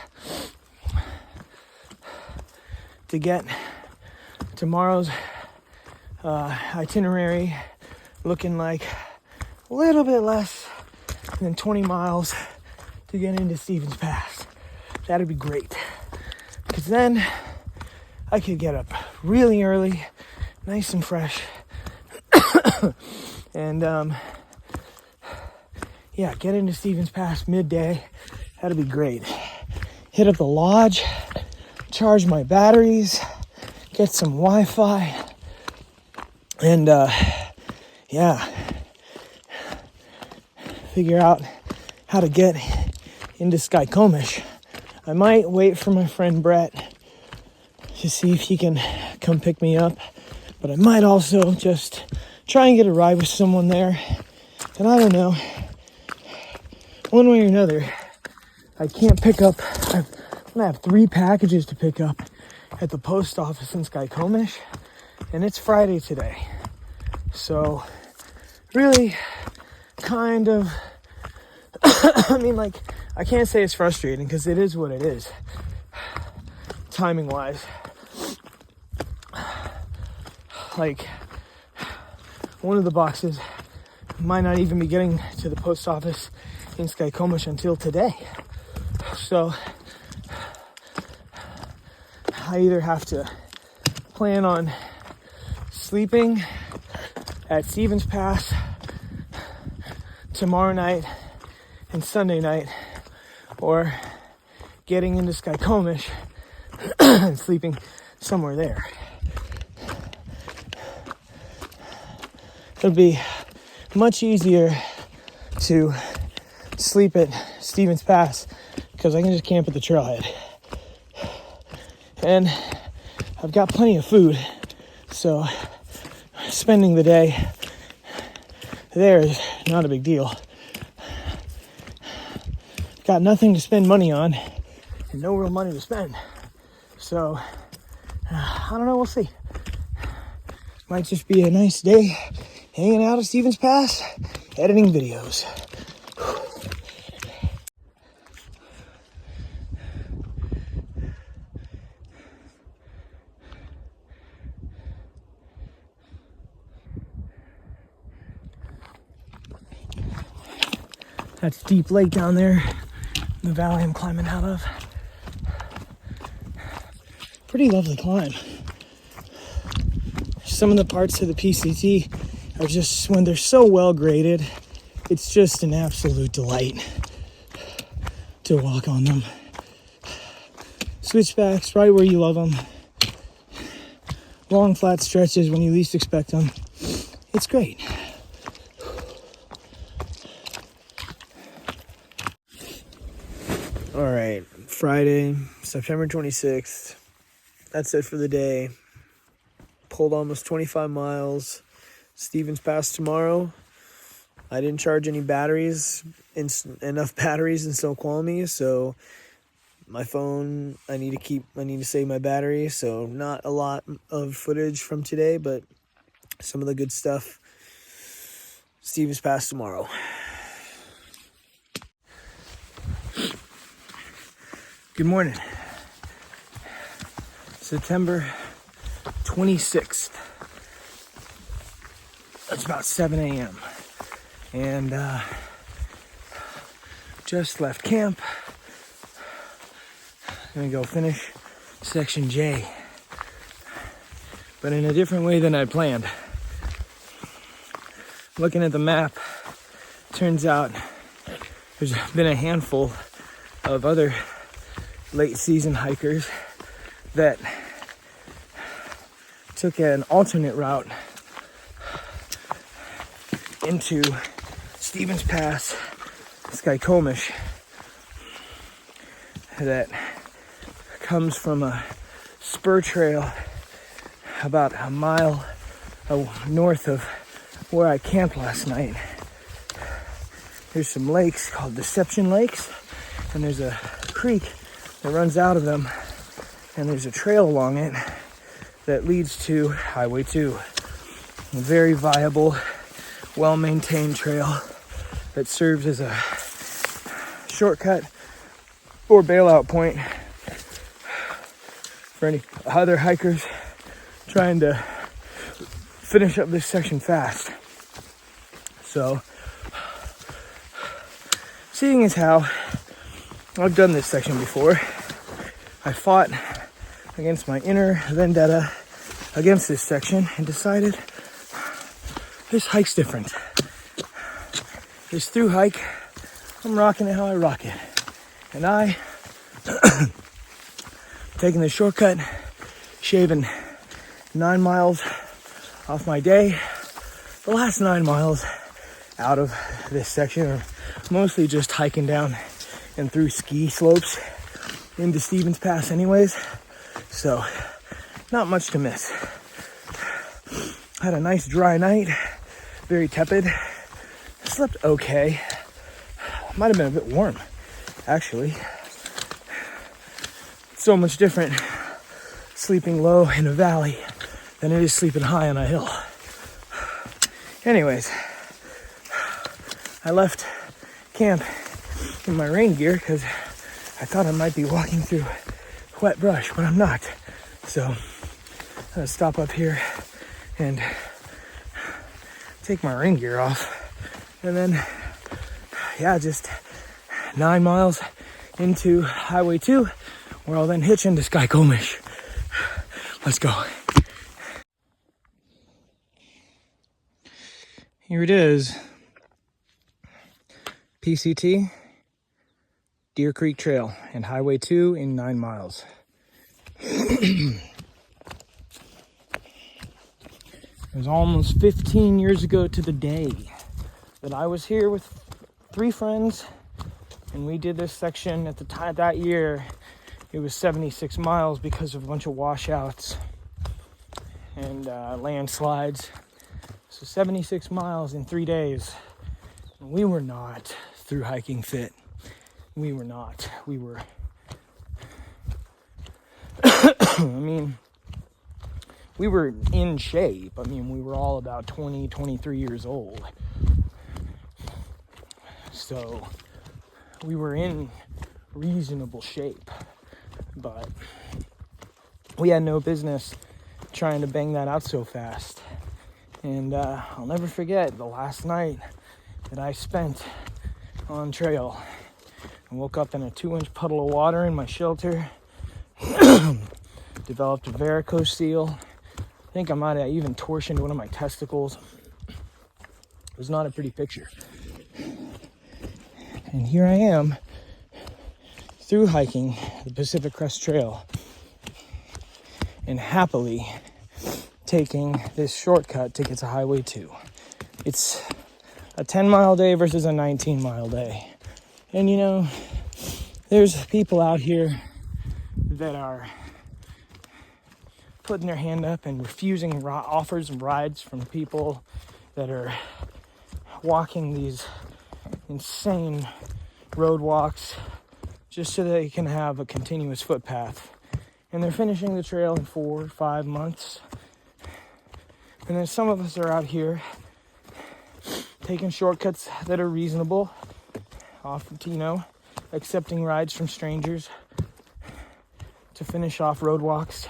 to get tomorrow's itinerary looking like a little bit less than 20 miles to get into Stevens Pass. That'd be great, because then I could get up really early, nice and fresh, and yeah, get into Stevens Pass midday. That'd be great. Hit up the lodge, charge my batteries, get some Wi-Fi, and yeah, figure out how to get into Skykomish. I might wait for my friend Brett to see if he can come pick me up, but I might also just try and get a ride with someone there. And I don't know, one way or another, I can't pick up. I'm gonna have 3 packages to pick up at the post office in Skykomish, and it's Friday today. So really kind of, I mean, like, I can't say it's frustrating because it is what it is, timing wise. Like, one of the boxes might not even be getting to the post office in Skykomish until today. So I either have to plan on sleeping at Stevens Pass tomorrow night and Sunday night, or getting into Skykomish and sleeping somewhere there. It'll be much easier to sleep at Stevens Pass because I can just camp at the trailhead. And I've got plenty of food, so spending the day there is not a big deal. Got nothing to spend money on and no real money to spend. So, I don't know, we'll see. Might just be a nice day hanging out at Stevens Pass, editing videos. That's Deep Lake down there, the valley I'm climbing out of. Pretty lovely climb. Some of the parts of the PCT are just, when they're so well graded, it's just an absolute delight to walk on them. Switchbacks right where you love them. Long flat stretches when you least expect them. It's great. All right, Friday, September 26th. That's it for the day. Pulled almost 25 miles. Stevens Pass tomorrow. I didn't charge any batteries, enough batteries in Snoqualmie, so my phone, I need to save my battery, so not a lot of footage from today, but some of the good stuff. Stevens Pass tomorrow. Good morning. September 26th. It's about 7 a.m. And just left camp. Gonna go finish section J, but in a different way than I planned. Looking at the map, turns out there's been a handful of other late season hikers that took an alternate route into Stevens Pass, Skykomish, that comes from a spur trail about a mile north of where I camped last night. There's some lakes called Deception Lakes, and there's a creek that runs out of them, and there's a trail along it that leads to Highway 2. A very viable, well-maintained trail that serves as a shortcut or bailout point for any other hikers trying to finish up this section fast. So, seeing as how I've done this section before, I fought against my inner vendetta against this section and decided this hike's different. This through hike, I'm rocking it how I rock it. And I, taking the shortcut, shaving 9 miles off my day. The last 9 miles out of this section are mostly just hiking down and through ski slopes into Stevens Pass anyways. So, not much to miss. Had a nice dry night, very tepid. Slept okay. Might have been a bit warm, actually. So much different sleeping low in a valley than it is sleeping high on a hill. Anyways, I left camp in my rain gear because I thought I might be walking through wet brush, but I'm not. So I'm gonna stop up here and take my rain gear off, and then just 9 miles into Highway 2, where I'll then hitch into Skykomish. Let's go. Here it is. PCT, Deer Creek Trail, and Highway 2 in 9 miles. It was almost 15 years ago to the day that I was here with 3 friends, and we did this section. At the time that year, it was 76 miles because of a bunch of washouts and landslides. So 76 miles in 3 days. And we were not through hiking fit. We were not. We were, we were in shape. We were all about 20, 23 years old. So we were in reasonable shape, but we had no business trying to bang that out so fast. And I'll never forget the last night that I spent on trail. I woke up in a 2-inch puddle of water in my shelter. Developed a varicose seal. I think I might have even torsioned one of my testicles. It was not a pretty picture. And here I am, through hiking the Pacific Crest Trail, and happily taking this shortcut to get to Highway 2. It's a 10-mile day versus a 19-mile day. And you know, there's people out here that are putting their hand up and refusing offers and rides from people that are walking these insane road walks just so they can have a continuous footpath. And they're finishing the trail in 4 or 5 months. And then some of us are out here taking shortcuts that are reasonable, often, you know, accepting rides from strangers to finish off road walks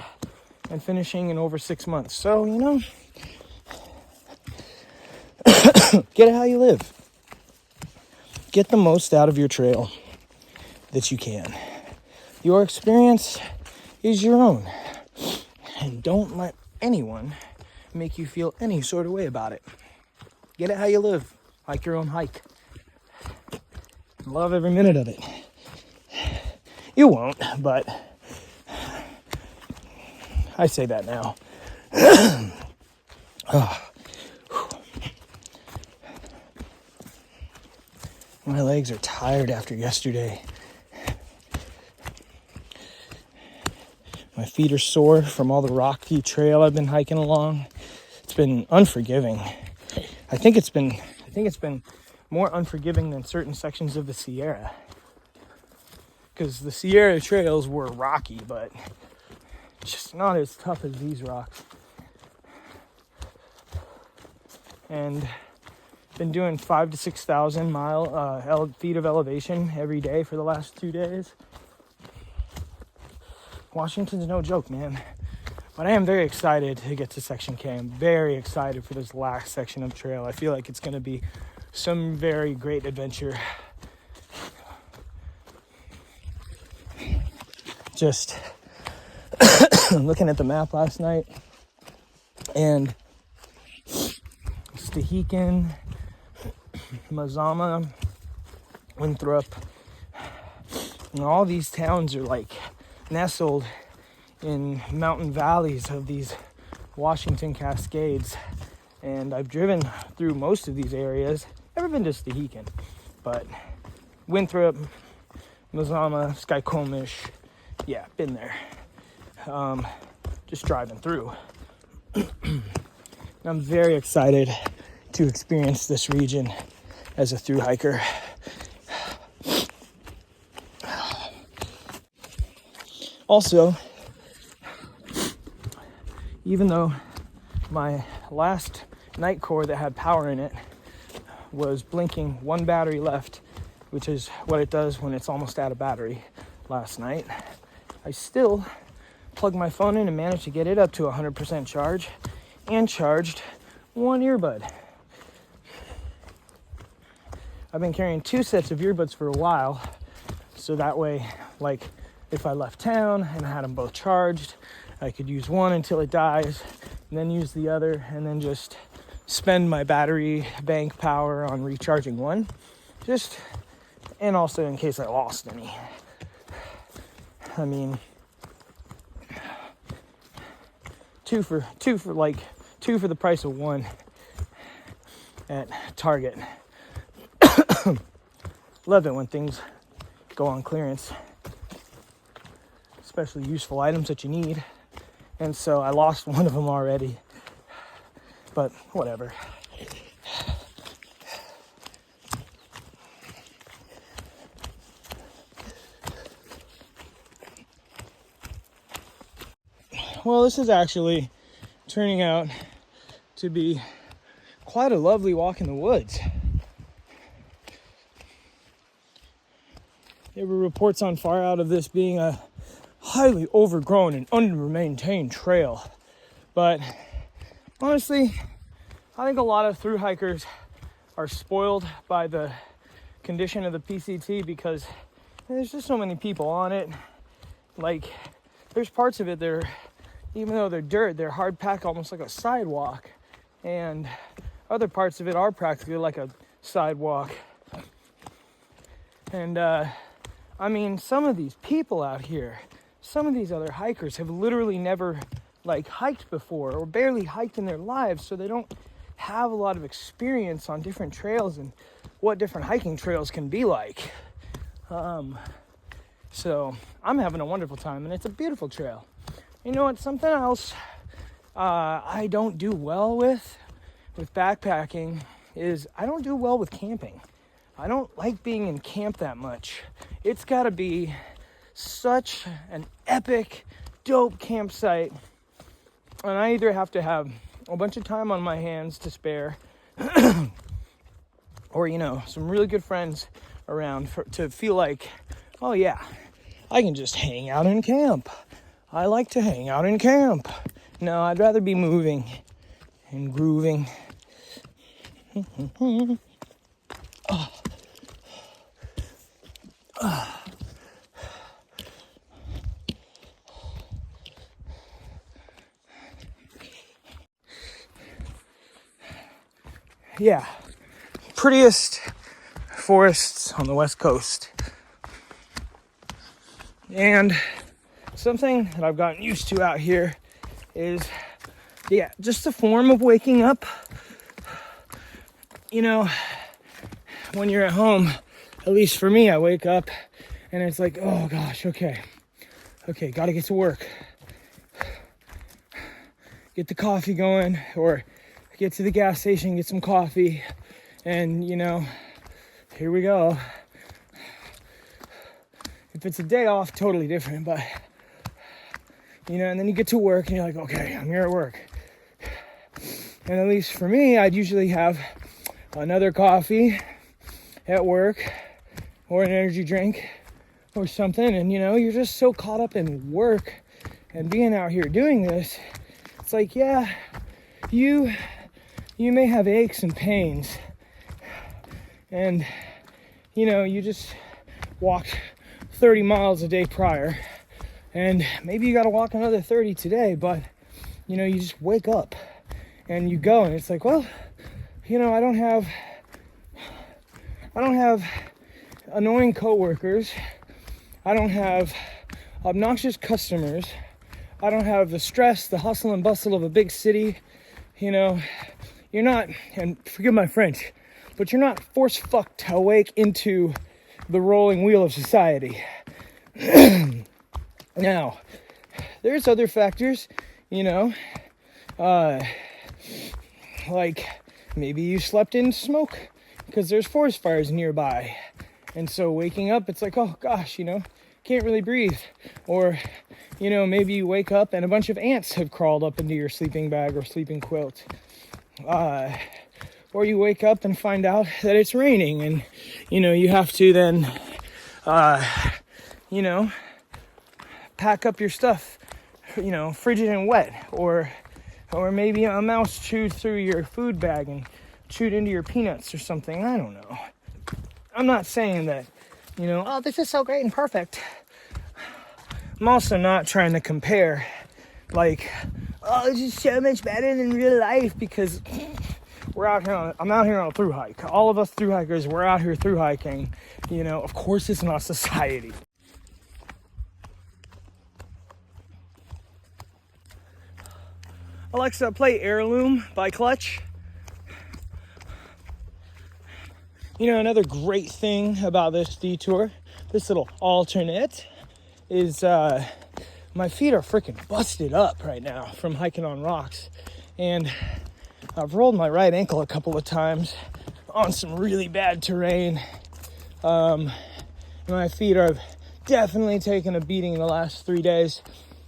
and finishing in over 6 months. So, you know, get it how you live. Get the most out of your trail that you can. Your experience is your own. And don't let anyone make you feel any sort of way about it. Get it how you live. Like your own hike. Love every minute of it. You won't, but I say that now. My legs are tired after yesterday. My feet are sore from all the rocky trail I've been hiking along. It's been unforgiving. I think it's been more unforgiving than certain sections of the Sierra. Because the Sierra trails were rocky, but just not as tough as these rocks. And been doing 5,000 to 6,000 feet of elevation every day for the last 2 days. Washington's no joke, man. But I am very excited to get to Section K. I'm very excited for this last section of trail. I feel like it's going to be some very great adventure. Just looking at the map last night, and Stehekin, Mazama, Winthrop, and all these towns are like nestled in mountain valleys of these Washington Cascades. And I've driven through most of these areas. Never been to Stehekin, but Winthrop, Mazama, Skykomish, yeah, been there. Just driving through. I'm very excited to experience this region as a thru hiker. Also, even though my last night core that had power in it was blinking 1 battery left, which is what it does when it's almost out of battery last night, I still plugged my phone in and managed to get it up to 100% charge and charged 1 earbud. I've been carrying 2 sets of earbuds for a while, so that way, like, if I left town and I had them both charged, I could use one until it dies, and then use the other, and then just spend my battery bank power on recharging one, and also in case I lost any. I mean, two for the price of one at Target. Love it when things go on clearance, especially useful items that you need. And so I lost one of them already, but whatever. Well, this is actually turning out to be quite a lovely walk in the woods. There were reports on far out of this being a highly overgrown and under-maintained trail. But honestly, I think a lot of thru hikers are spoiled by the condition of the PCT because there's just so many people on it. Like, there's parts of it that are, even though they're dirt, they're hard packed almost like a sidewalk. And other parts of it are practically like a sidewalk. And, I mean, some of these people out here, some of these other hikers have literally never, like, hiked before or barely hiked in their lives, so they don't have a lot of experience on different trails and what different hiking trails can be like. So I'm having a wonderful time, and it's a beautiful trail. You know what? Something else I don't do well with backpacking is I don't do well with camping. I don't like being in camp that much. It's got to be such an epic, dope campsite, and I either have to have a bunch of time on my hands to spare or, you know, some really good friends around to feel like, oh yeah, I can just hang out in camp. I like to hang out in camp. No, I'd rather be moving and grooving. Yeah, prettiest forests on the West Coast. And something that I've gotten used to out here is, yeah, just the form of waking up. You know, when you're at home, at least for me, I wake up and it's like, oh gosh, okay, gotta get to work. Get the coffee going, or get to the gas station, get some coffee, and, you know, here we go. If it's a day off, totally different, but, you know, and then you get to work and you're like, okay, I'm here at work. And at least for me, I'd usually have another coffee at work or an energy drink or something, and, you know, you're just so caught up in work and being out here doing this. It's like, yeah, you may have aches and pains, and, you know, you just walked 30 miles a day prior, and maybe you got to walk another 30 today, but, you know, you just wake up and you go, and it's like, well, you know, I don't have annoying coworkers, I don't have obnoxious customers, I don't have the stress, the hustle and bustle of a big city. You know, you're not, and forgive my French, but you're not force-fucked awake into the rolling wheel of society. Now, there's other factors, you know, like maybe you slept in smoke because there's forest fires nearby. And so waking up, it's like, oh gosh, you know, can't really breathe. Or, you know, maybe you wake up and a bunch of ants have crawled up into your sleeping bag or sleeping quilt. Or you wake up and find out that it's raining, and, you know, you have to then, you know, pack up your stuff, you know, frigid and wet. Or maybe a mouse chewed through your food bag and chewed into your peanuts or something. I don't know. I'm not saying that, you know, oh, this is so great and perfect. I'm also not trying to compare, like, oh, this is so much better than real life, because we're out here I'm out here on a thru hike. All of us thru hikers, we're out here thru hiking. You know, of course it's not society. Alexa, play Heirloom by Clutch. You know, another great thing about this detour, this little alternate, is my feet are freaking busted up right now from hiking on rocks. And I've rolled my right ankle a couple of times on some really bad terrain. My feet have definitely taken a beating in the last 3 days.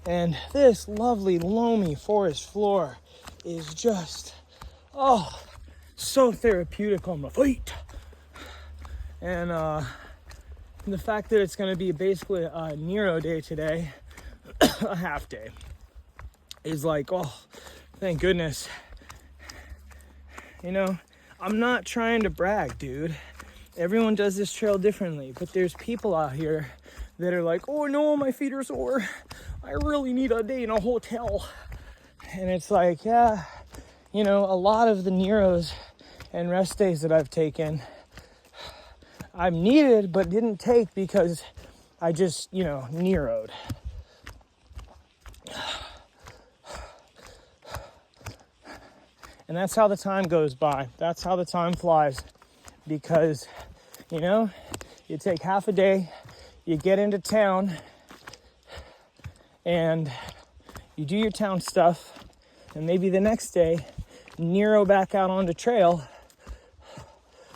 And this lovely, loamy forest floor is just, oh, so therapeutic on my feet. And the fact that it's going to be basically a Nero day today, a half day, is like, oh, thank goodness. You know, I'm not trying to brag, dude. Everyone does this trail differently, but there's people out here that are like, oh no, my feet are sore. I really need a day in a hotel. And it's like, yeah, you know, a lot of the Neros and rest days that I've taken, I've needed but didn't take because I just, you know, Nero'd. And that's how the time goes by. That's how the time flies. Because, you know, you take half a day, you get into town, and you do your town stuff, and maybe the next day, Nero back out on the trail.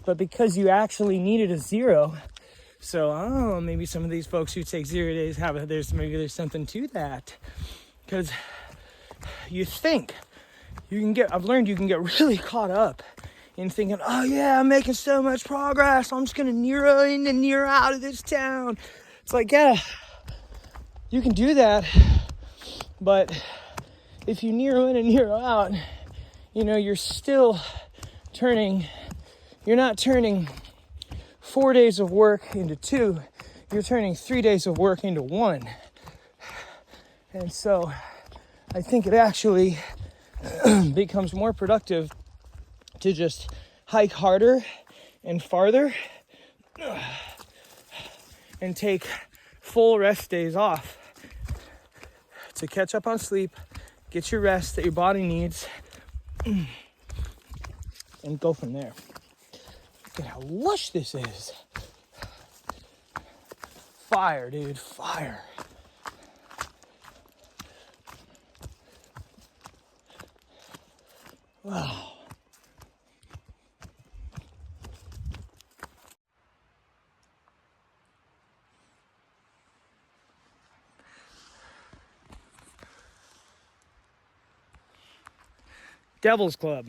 But because you actually needed a 0, so I don't know, maybe some of these folks who take 0 days there's something to that. Because you think I've learned you can get really caught up in thinking, oh yeah, I'm making so much progress, I'm just gonna Nero in and Nero out of this town. It's like, yeah, you can do that, but if you Nero in and Nero out, you know, you're not turning 4 days of work into 2, you're turning 3 days of work into 1. And so I think it actually becomes more productive to just hike harder and farther and take full rest days off to catch up on sleep, get your rest that your body needs, and go from there. Look at how lush this is. Fire, dude, fire. Wow. Devil's Club.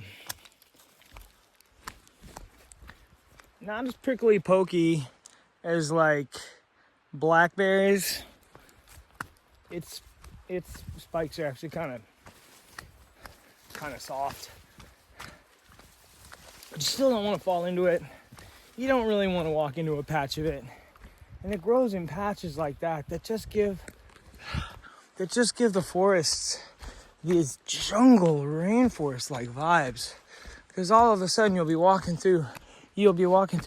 Not as prickly pokey as like blackberries. Its spikes are actually kind of soft. But you still don't want to fall into it. You don't really want to walk into a patch of it. And it grows in patches like that just give the forests these jungle rainforest like vibes. Because all of a sudden you'll be walking through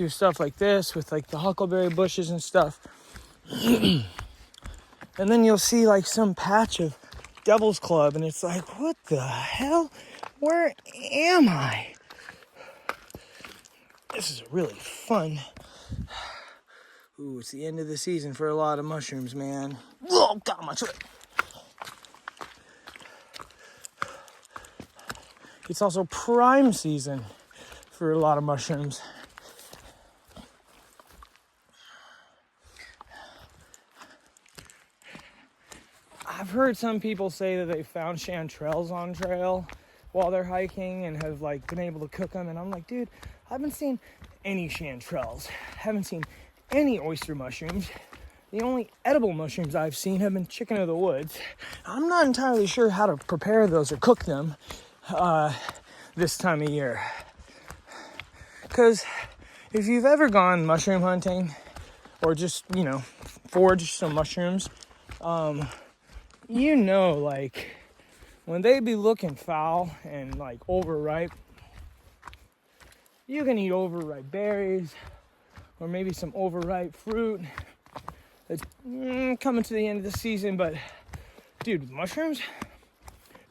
stuff like this with like the huckleberry bushes and stuff. And then you'll see like some patch of Devil's Club and it's like, what the hell? Where am I? This is really fun. Ooh, it's the end of the season for a lot of mushrooms, man. Oh, God, my foot. It's also prime season for a lot of mushrooms. I've heard some people say that they found chanterelles on trail while they're hiking and have like been able to cook them. And I'm like, dude, I haven't seen any chanterelles. Haven't seen any oyster mushrooms. The only edible mushrooms I've seen have been chicken of the woods. I'm not entirely sure how to prepare those or cook them this time of year. Because if you've ever gone mushroom hunting or just, you know, foraged some mushrooms, you know, like when they be looking foul and like overripe, you can eat overripe berries or maybe some overripe fruit. It's coming to the end of the season, but dude, mushrooms?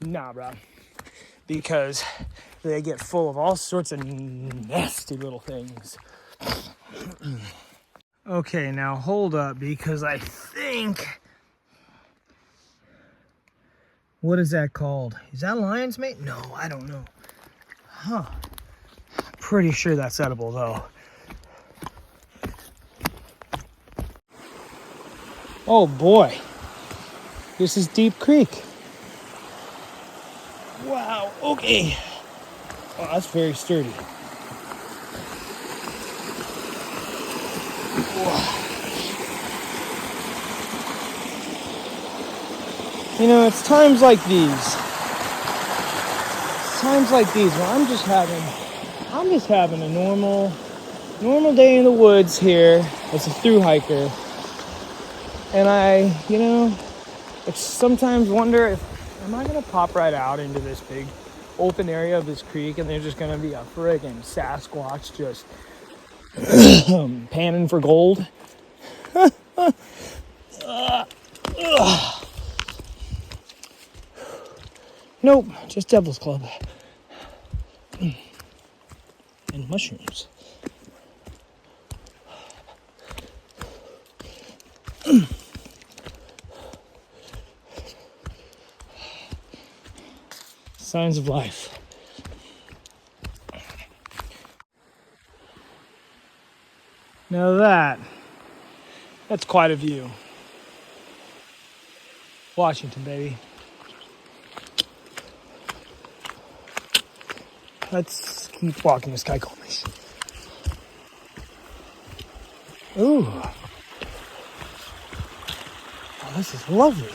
Nah, bro. Because they get full of all sorts of nasty little things. Okay, now hold up, because I think... What is that called? Is that lion's mane? No, I don't know. Huh. Pretty sure that's edible, though. Oh, boy. This is Deep Creek. Wow, okay. Oh, that's very sturdy. Whoa. You know, it's times like these where I'm just having a normal Normal day in the woods here as a thru hiker. And I, sometimes wonder if, am I going to pop right out into this big open area of this creek and there's just going to be a friggin' Sasquatch just panning for gold? Nope, just Devil's Club. And mushrooms. Signs of life. Now that's quite a view. Washington, baby. Let's keep walking to Skykomish. Ooh. Oh, this is lovely.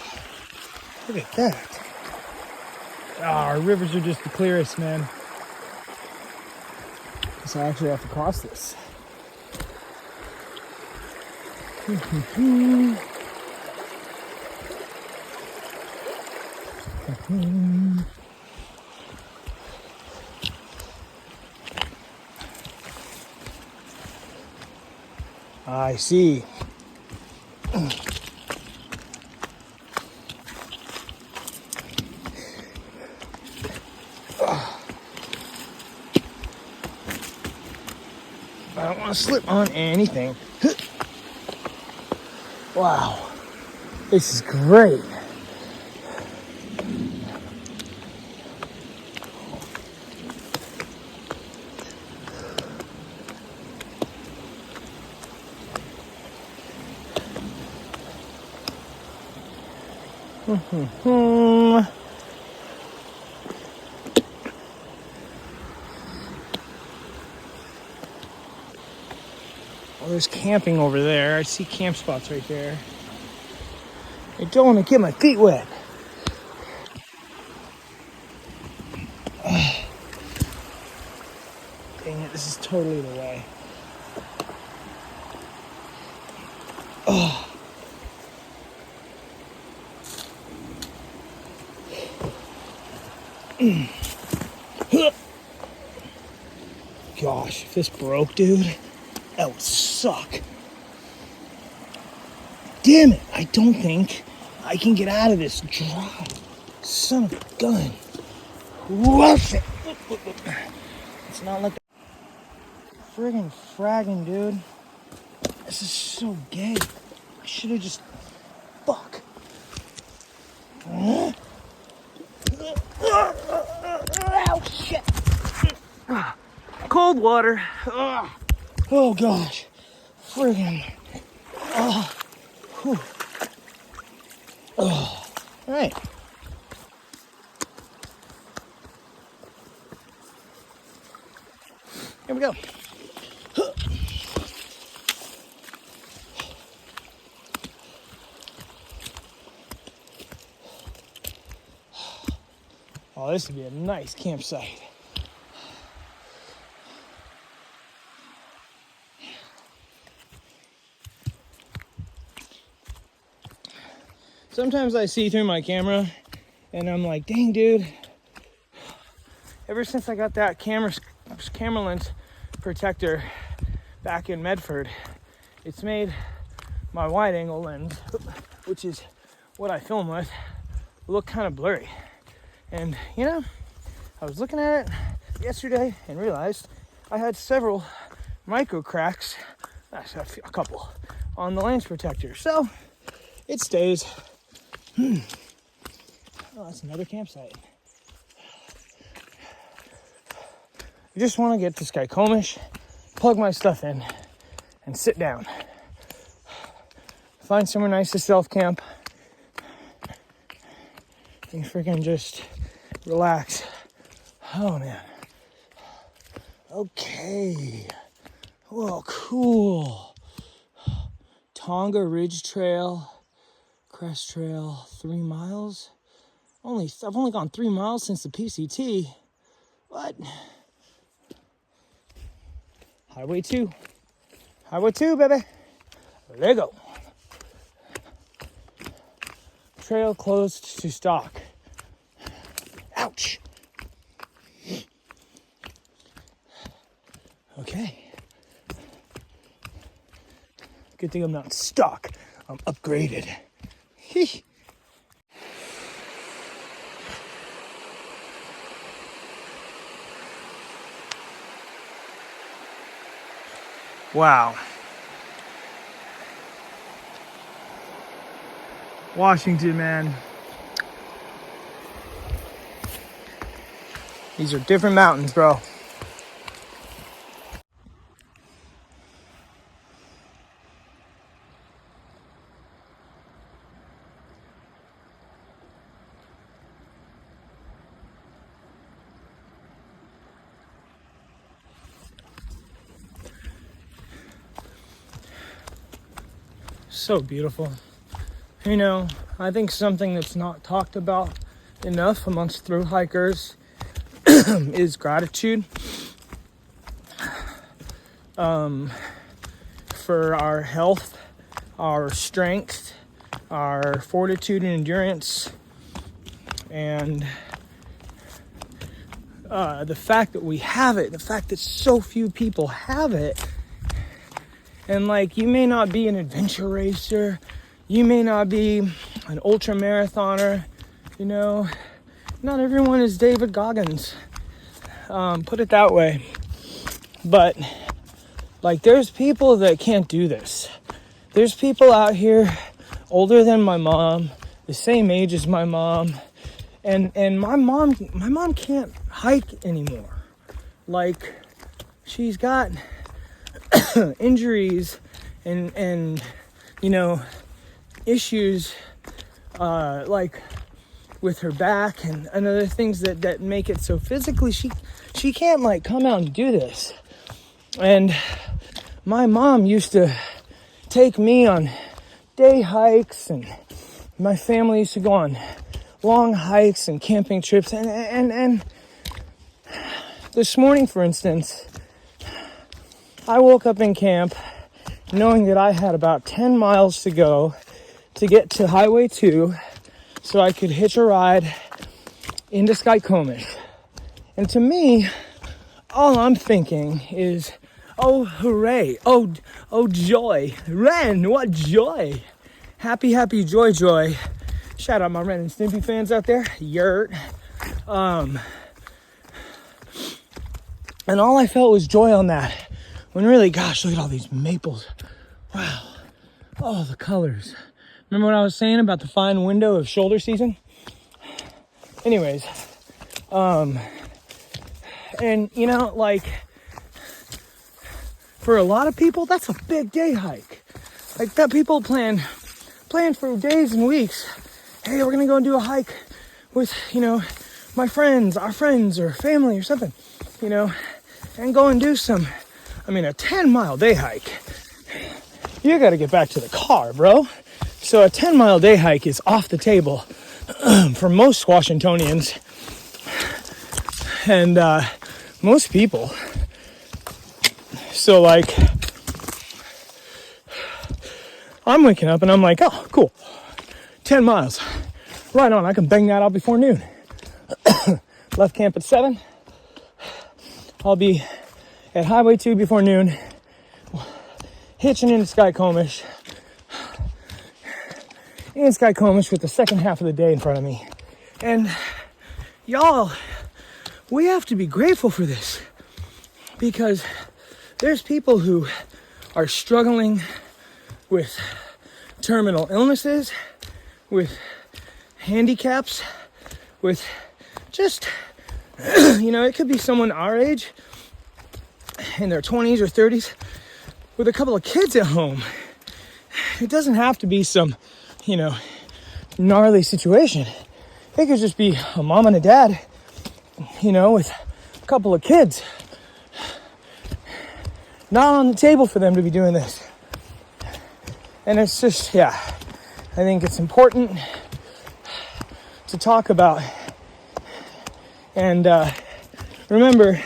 Look at that. Oh, our rivers are just the clearest, man. So I actually have to cross this. I see. I don't want to slip on anything. Wow, this is great. Well, there's camping over there. I see camp spots right there. I don't want to get my feet wet. Dang it, this is totally the way. Gosh, if this broke, dude, that would suck. Damn it, I don't think I can get out of this dry son of a gun. Whoosh it. It's not like friggin' fragging, dude. This is so gay. I should have just... Fuck. Oh, shit. Cold water. Oh, gosh. Friggin'. Oh. All right. Here we go. Oh, this would be a nice campsite. Sometimes I see through my camera and I'm like, dang, dude. Ever since I got that camera lens protector back in Medford, it's made my wide angle lens, which is what I film with, look kind of blurry. And I was looking at it yesterday and realized I had several micro cracks, a couple, on the lens protector. So it stays. Oh, that's another campsite. I just want to get to Skykomish, plug my stuff in, and sit down. Find somewhere nice to self-camp. And freaking just relax. Oh, man. Okay. Well, cool. Tonga Ridge Trail. Crest Trail, 3 miles. I've only gone 3 miles since the PCT. But Highway 2, Highway 2, baby. Let go. Trail closed to stock. Ouch. Okay. Good thing I'm not stuck. I'm upgraded. Wow. Washington, man. These are different mountains, bro. So beautiful. You know, I think something that's not talked about enough amongst thru hikers is gratitude for our health, our strength, our fortitude and endurance, and the fact that we have it, the fact that so few people have it. And like, you may not be an adventure racer, you may not be an ultra marathoner, you know, not everyone is David Goggins, put it that way. But like, there's people that can't do this. There's people out here older than my mom, the same age as my mom, and my mom can't hike anymore. Like, she's got injuries and you know, issues like with her back and other things that make it so physically she can't like come out and do this. And my mom used to take me on day hikes, and my family used to go on long hikes and camping trips, and this morning, for instance, I woke up in camp knowing that I had about 10 miles to go to get to Highway 2 so I could hitch a ride into Skykomish. And to me, all I'm thinking is, oh, hooray, oh, joy, Ren, what joy, happy, joy. Shout out my Ren and Stimpy fans out there, yurt. And all I felt was joy on that. When really, gosh, look at all these maples. Wow. Oh, the colors. Remember what I was saying about the fine window of shoulder season? Anyways, and you know, like, for a lot of people, that's a big day hike. Like, that people plan for days and weeks. Hey, we're gonna go and do a hike with, you know, my friends, our friends, or family or something, you know, and go and do some, I mean, a 10-mile day hike. You gotta get back to the car, bro. So a 10-mile day hike is off the table for most Washingtonians and most people. So like, I'm waking up and I'm like, oh, cool, 10 miles. Right on, I can bang that out before noon. Left camp at 7. I'll be at Highway 2 before noon, hitching into Skykomish. In Skykomish with the second half of the day in front of me. And y'all, we have to be grateful for this, because there's people who are struggling with terminal illnesses, with handicaps, with just, you know, it could be someone our age in their 20s or 30s with a couple of kids at home. It doesn't have to be some, you know, gnarly situation. It could just be a mom and a dad, you know, with a couple of kids. Not on the table for them to be doing this. And it's just, yeah, I think it's important to talk about. And remember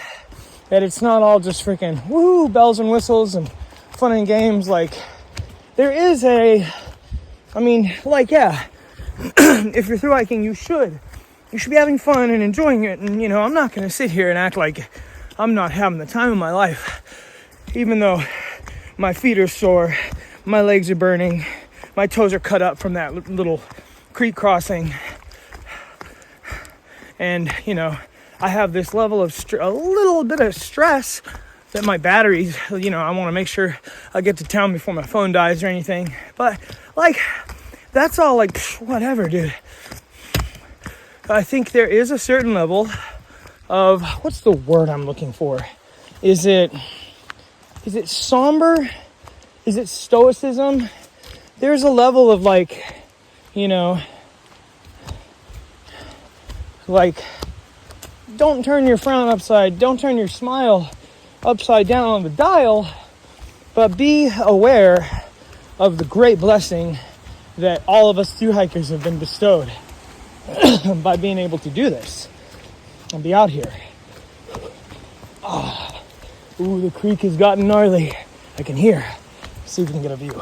that it's not all just freaking woo bells and whistles and fun and games. Like, there is if you're through hiking, you should be having fun and enjoying it. And, I'm not going to sit here and act like I'm not having the time of my life, even though my feet are sore, my legs are burning, my toes are cut up from that little creek crossing. And, I have this level of a little bit of stress that my batteries, I want to make sure I get to town before my phone dies or anything. But, that's all, whatever, dude. I think there is a certain level of, what's the word I'm looking for? Is it somber? Is it stoicism? There's a level of, don't turn your don't turn your smile upside down on the dial, but be aware of the great blessing that all of us thru hikers have been bestowed by being able to do this and be out here. Ooh, the creek has gotten gnarly. I can hear. See if we can get a view.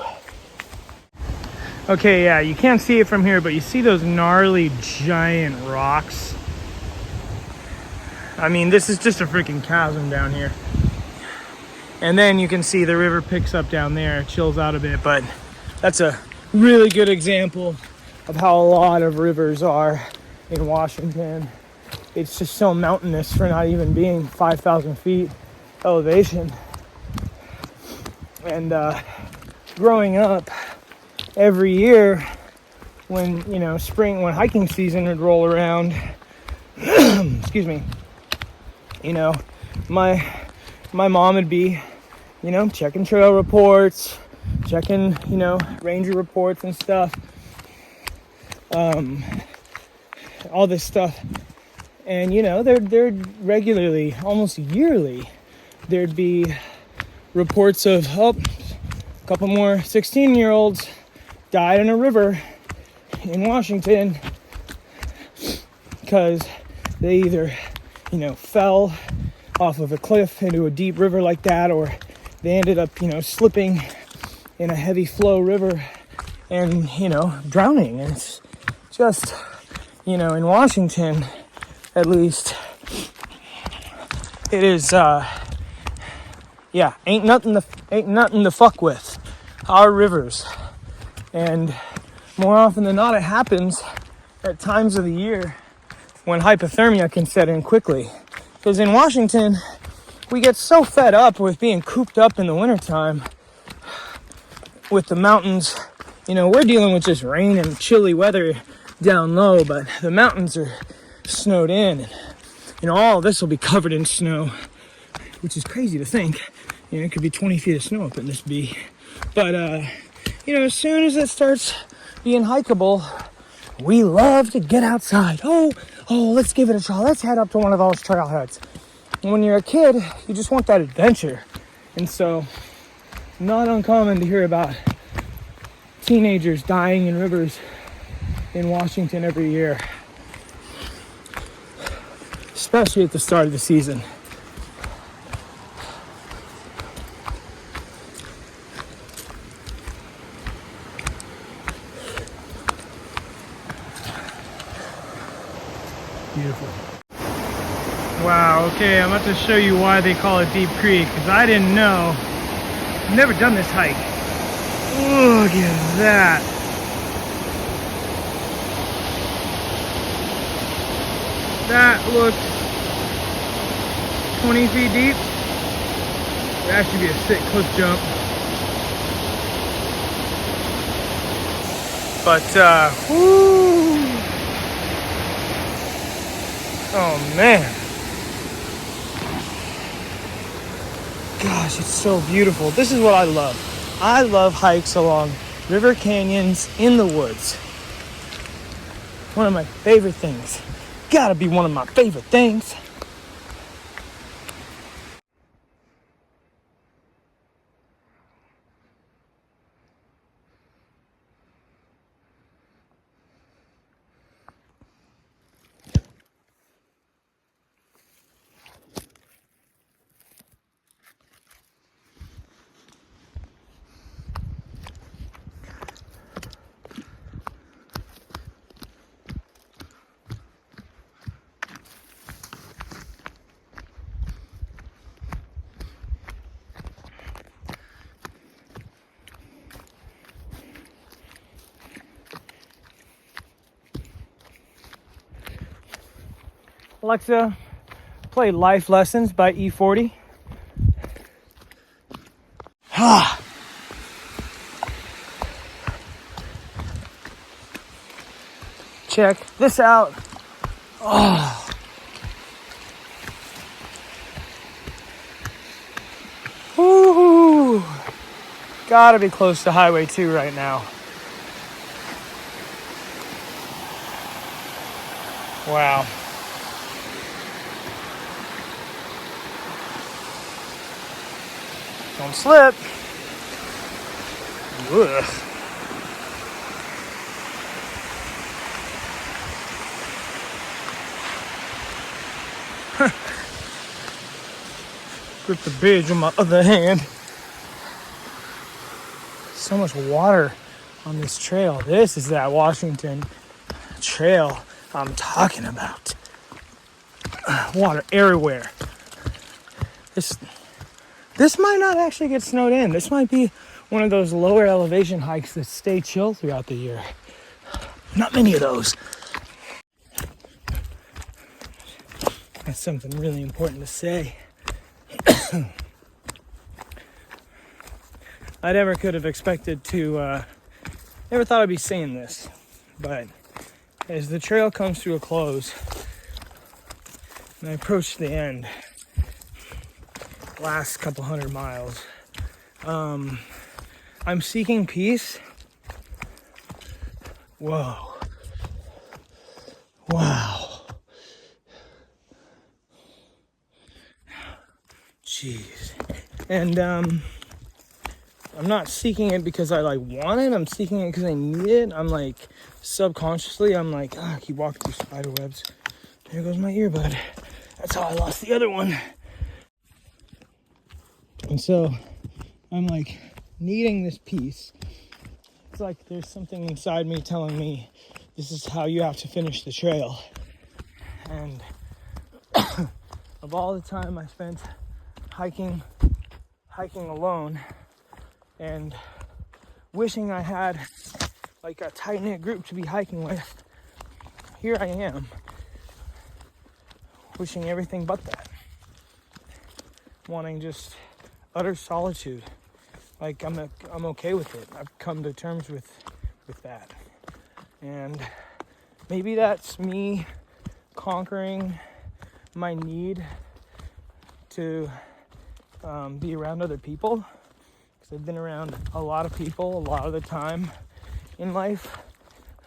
Okay, yeah, you can't see it from here, but you see those gnarly giant rocks. I mean, this is just a freaking chasm down here. And then you can see the river picks up down there, chills out a bit, but that's a really good example of how a lot of rivers are in Washington. It's just so mountainous for not even being 5,000 feet elevation. And growing up, every year when, when hiking season would roll around, excuse me, my mom would be, checking trail reports, checking, ranger reports and stuff, all this stuff. And, there'd regularly, almost yearly, there'd be reports of, a couple more 16-year-olds died in a river in Washington because they either, fell off of a cliff into a deep river like that, or they ended up, slipping in a heavy flow river and, drowning. And it's just, in Washington, at least, it is, ain't nothing to fuck with. Our rivers. And more often than not, it happens at times of the year when hypothermia can set in quickly. Because in Washington, we get so fed up with being cooped up in the wintertime with the mountains. We're dealing with just rain and chilly weather down low, but the mountains are snowed in. And, all this will be covered in snow, which is crazy to think. It could be 20 feet of snow up in this bee. But, as soon as it starts being hikeable, we love to get outside. Oh, let's give it a try. Let's head up to one of those trailheads. And when you're a kid, you just want that adventure. And so, not uncommon to hear about teenagers dying in rivers in Washington every year. Especially at the start of the season. Beautiful. Wow, okay, I'm about to show you why they call it Deep Creek, because I didn't know. I've never done this hike. Look at that. That looks 20 feet deep. That should be a sick cliff jump. But, whoo. Oh man. Gosh, it's so beautiful. This is what I love. I love hikes along river canyons in the woods. One of my favorite things. Gotta be one of my favorite things. Alexa, play Life Lessons by E40. Ah. Check this out. Oh. Woo. Gotta be close to Highway 2 right now. Wow. Don't slip. Ugh. Grip the bridge with my other hand. So much water on this trail. This is that Washington trail I'm talking about. Water everywhere. This might not actually get snowed in. This might be one of those lower elevation hikes that stay chill throughout the year. Not many of those. That's something really important to say. I never could have expected to, never thought I'd be saying this, but as the trail comes to a close and I approach the end, last couple 100 miles, I'm seeking peace. Whoa. Wow. Jeez. And I'm not seeking it because I want it. I'm seeking it because I need it. I'm subconsciously, I keep walking through spider webs. There goes my earbud. That's how I lost the other one. And so I'm needing this peace. It's like there's something inside me telling me this is how you have to finish the trail. And of all the time I spent hiking alone and wishing I had a tight-knit group to be hiking with, here I am wishing everything but that, wanting just utter solitude. I'm okay with it. I've come to terms with that, and maybe that's me conquering my need to be around other people, because I've been around a lot of people a lot of the time in life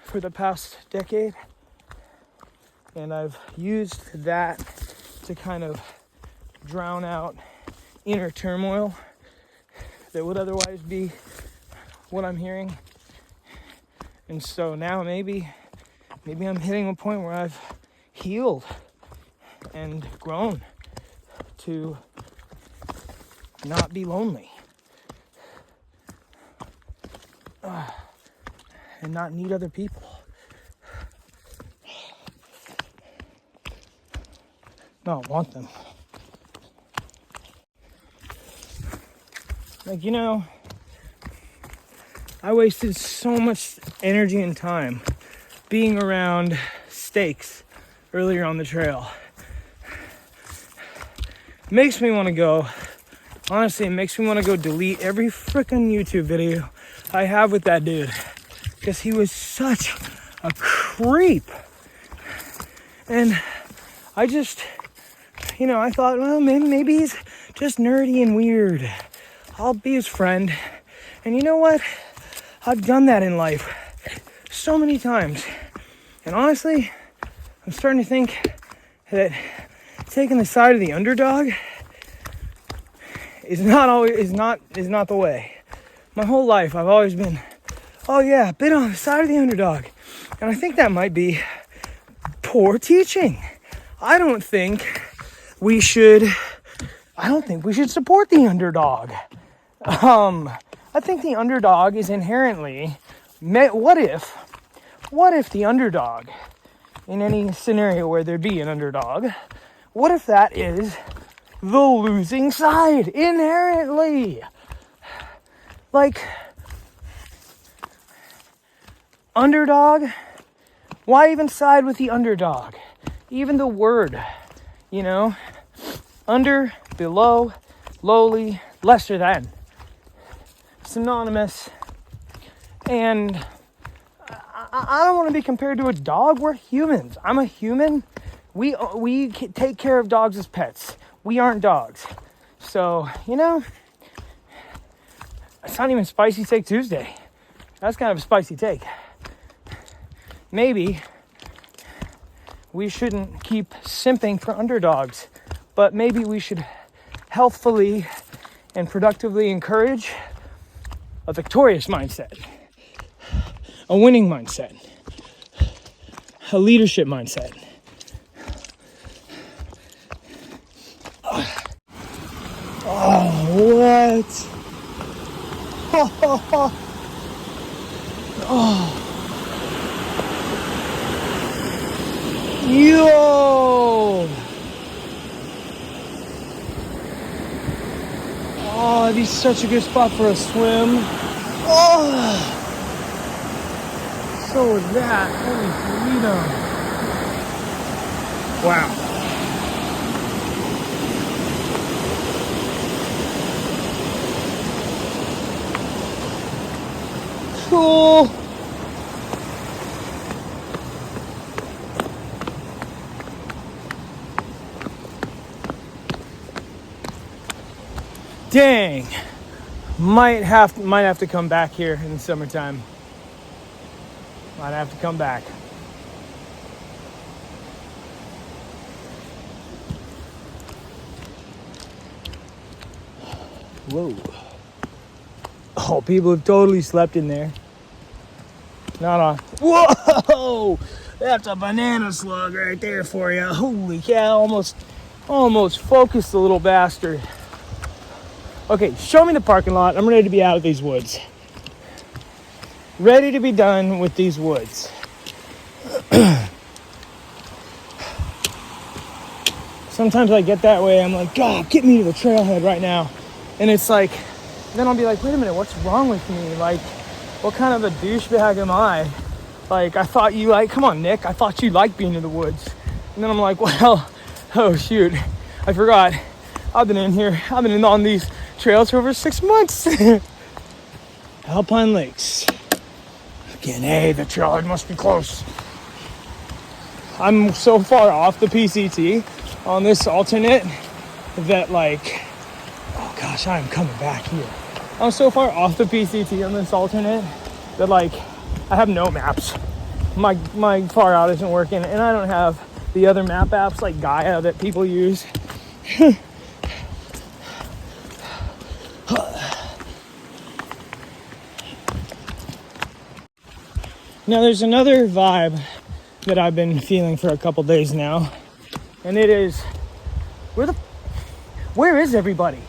for the past decade, and I've used that to kind of drown out inner turmoil that would otherwise be what I'm hearing. And so now maybe I'm hitting a point where I've healed and grown to not be lonely and not need other people. Not want them. I wasted so much energy and time being around stakes earlier on the trail. Makes me want to go, honestly, it makes me want to go delete every freaking YouTube video I have with that dude, because he was such a creep. And I just, I thought, well, maybe he's just nerdy and weird. I'll be his friend. And you know what? I've done that in life so many times. And honestly, I'm starting to think that taking the side of the underdog is not the way. My whole life I've always been, been on the side of the underdog. And I think that might be poor teaching. I don't think we should support the underdog. I think the underdog is inherently, what if the underdog, in any scenario where there be an underdog, what if that is the losing side inherently? Underdog? Why even side with the underdog? even the word, you know, under, below, lowly, lesser than, synonymous. And I don't want to be compared to a dog. We're humans. I'm a human. We take care of dogs as pets. We aren't dogs. So, you know, it's not even Spicy Take Tuesday. That's kind of a spicy take. Maybe we shouldn't keep simping for underdogs, but maybe we should healthfully and productively encourage a victorious mindset, a winning mindset, a leadership mindset. Oh, what? Oh. Yo! Oh, it'd be such a good spot for a swim. Oh! So is that. Holy freedom. Wow. Cool. Dang. Might have to come back here in the summertime. Might have to come back. Whoa. Oh, people have totally slept in there. Not on. Whoa! That's a banana slug right there for you. Holy cow, almost focused, the little bastard. Okay, show me the parking lot. I'm ready to be out of these woods. Ready to be done with these woods. Sometimes I get that way. I'm like, God, get me to the trailhead right now. And it's like, then I'll be like, wait a minute, what's wrong with me? Like, what kind of a douchebag am I? Like, I thought you come on, Nick, I thought you liked being in the woods. And then I'm like, well, oh shoot, I forgot. I've been on these trails for over 6 months. Alpine Lakes. Again, hey, the trailhead must be close. I'm so far off the PCT on this alternate that like, oh gosh, I'm coming back here. I'm so far off the PCT on this alternate that like, I have no maps. My far out isn't working, and I don't have the other map apps like Gaia that people use. Now there's another vibe that I've been feeling for a couple days now, and it is, where is everybody?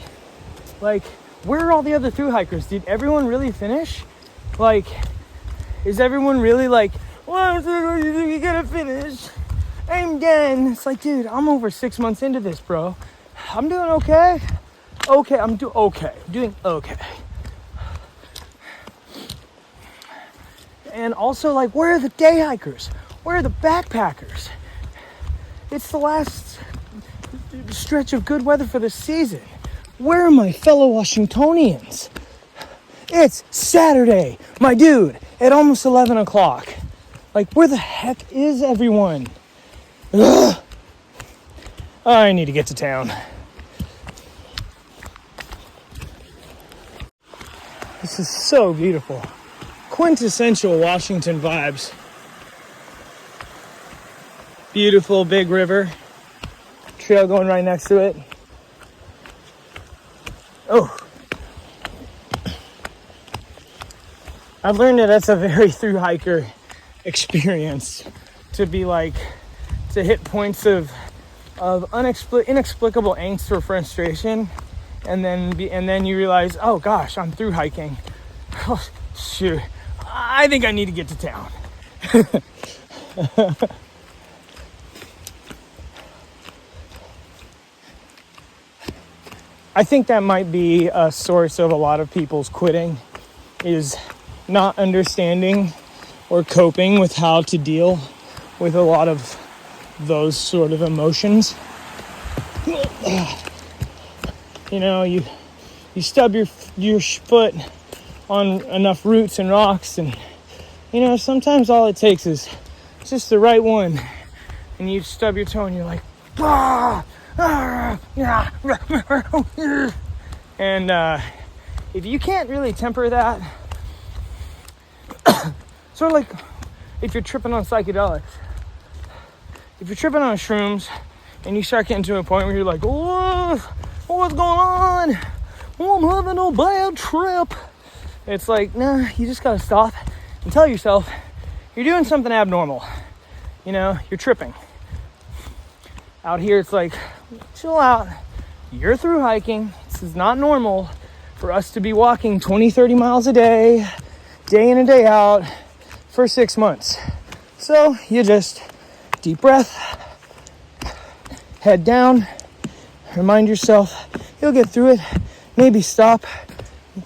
Like, where are all the other thru hikers? Did everyone really finish? Like, is everyone really like, well, you gotta finish, I'm done. It's like, dude, I'm over 6 months into this, bro. I'm doing okay. I'm doing okay. And also, like, where are the day hikers? Where are the backpackers? It's the last stretch of good weather for the season. Where are my fellow Washingtonians? It's Saturday, my dude, at almost 11 o'clock. Like, where the heck is everyone? Ugh. I need to get to town. This is so beautiful. Quintessential Washington vibes. Beautiful big river. Trail going right next to it. Oh. I've learned that that's a very thru hiker experience, to be like, to hit points of inexplicable angst or frustration, and then you realize, oh gosh, I'm thru hiking. Oh, shoot, I think I need to get to town. I think that might be a source of a lot of people's quitting, is not understanding or coping with how to deal with a lot of those sort of emotions. You know, you stub your foot on enough roots and rocks, and you know, sometimes all it takes is just the right one, and you stub your toe and you're like, ah, ah, yeah. And if you can't really temper that, sort of like if you're tripping on psychedelics, if you're tripping on shrooms and you start getting to a point where you're like, oh, what's going on? Oh, I'm having a bad trip. It's like, nah, you just gotta stop and tell yourself you're doing something abnormal. You know, you're tripping. Out here, it's like, chill out. You're through hiking. This is not normal for us to be walking 20, 30 miles a day in and day out, for 6 months. So you just deep breath, head down, remind yourself you'll get through it. Maybe stop,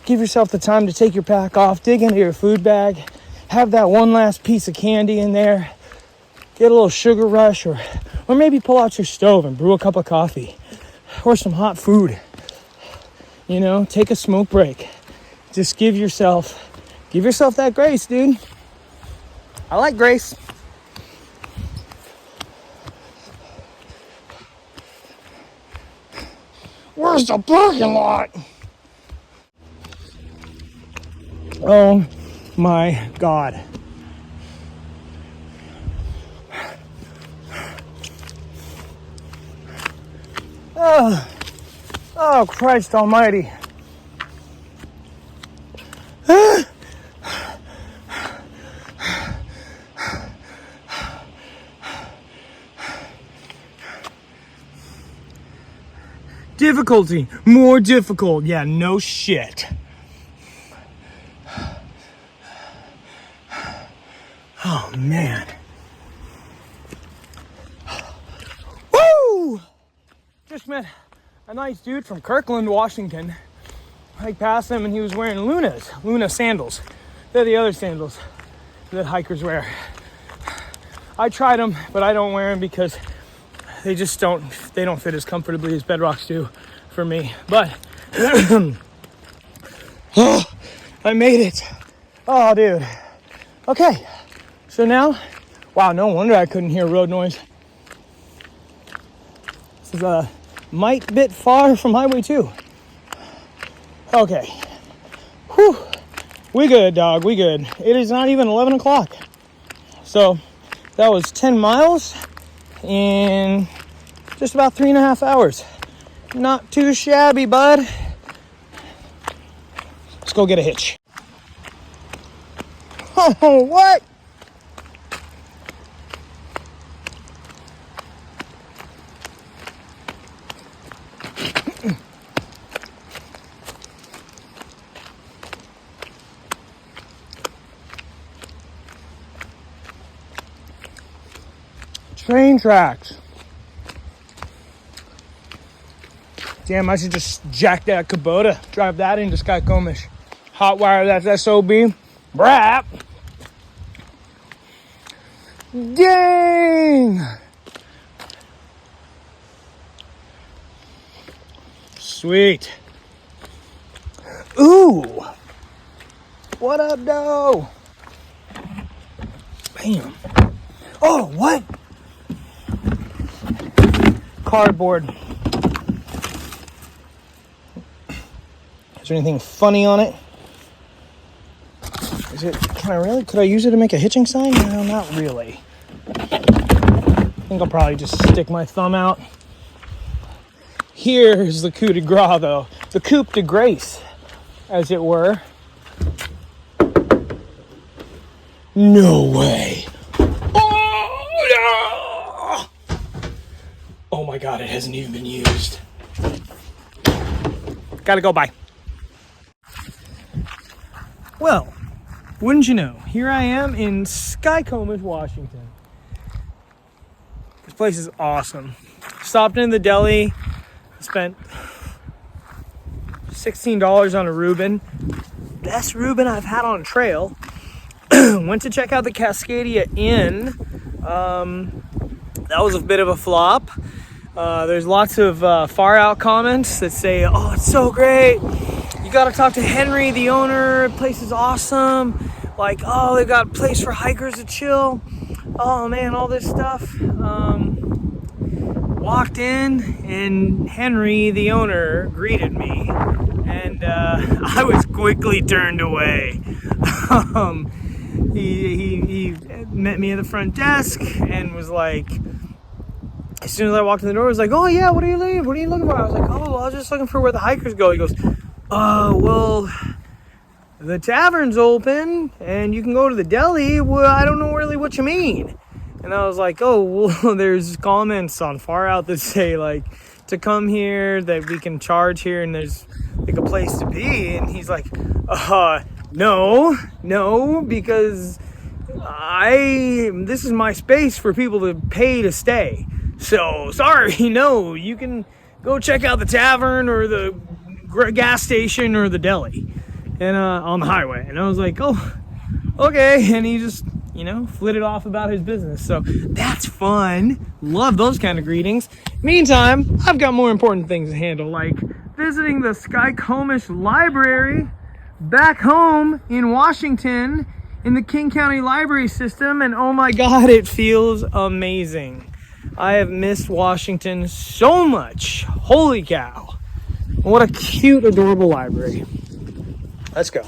give yourself the time to take your pack off, dig into your food bag, have that one last piece of candy in there, get a little sugar rush, or maybe pull out your stove and brew a cup of coffee or some hot food. You know, take a smoke break. Just give yourself that grace, dude. I like grace. Where's the parking lot? Oh my God. Oh, Christ almighty. Difficulty, more difficult. Yeah, no shit. Oh, man. Woo! Just met a nice dude from Kirkland, Washington. I passed him and he was wearing Luna sandals. They're the other sandals that hikers wear. I tried them, but I don't wear them because they don't fit as comfortably as bedrocks do for me. But oh, I made it. Oh, dude. Okay. So now, wow, no wonder I couldn't hear road noise. This is a might bit far from Highway 2. Okay. Whew. We good, dog. We good. It is not even 11 o'clock. So that was 10 miles in just about 3.5 hours. Not too shabby, bud. Let's go get a hitch. Oh, what? Train tracks. Damn, I should just jack that Kubota, drive that into Skykomish. Hot wire that SOB. Brap. Dang. Sweet. Ooh. What up, though? Bam. Oh, what? Cardboard. Is there anything funny on it? Could I use it to make a hitching sign? No, not really. I think I'll probably just stick my thumb out. Here's the coup de grace, though. The coup de grace, as it were. No way. Oh, no! Oh my God, it hasn't even been used. Gotta go, bye. Well, wouldn't you know, here I am in Skykomish, Washington. This place is awesome. Stopped in the deli, spent $16 on a Reuben. Best Reuben I've had on a trail. Went to check out the Cascadia Inn. that was a bit of a flop. There's lots of far out comments that say, oh, it's so great. You got to talk to Henry, the owner. The place is awesome. Like, oh, they got a place for hikers to chill. Oh, man, all this stuff. Walked in, and Henry, the owner, greeted me. And I was quickly turned away. He met me at the front desk and was like, as soon as I walked in the door, he was like, oh yeah, what are you looking for? I was like, oh, I was just looking for where the hikers go. He goes, well, the tavern's open and you can go to the deli. Well, I don't know really what you mean. And I was like, oh, well, there's comments on Far Out that say like to come here, that we can charge here, and there's like a place to be. And he's like, no, because this is my space for people to pay to stay. So sorry, no, you can go check out the tavern or the gas station or the deli, and on the highway. And I was like, oh, okay. And he just, flitted off about his business. So that's fun. Love those kind of greetings. Meantime, I've got more important things to handle, like visiting the Skykomish library back home in Washington in the King County Library System. And oh my God, it feels amazing. I have missed Washington so much. Holy cow. What a cute, adorable library. Let's go.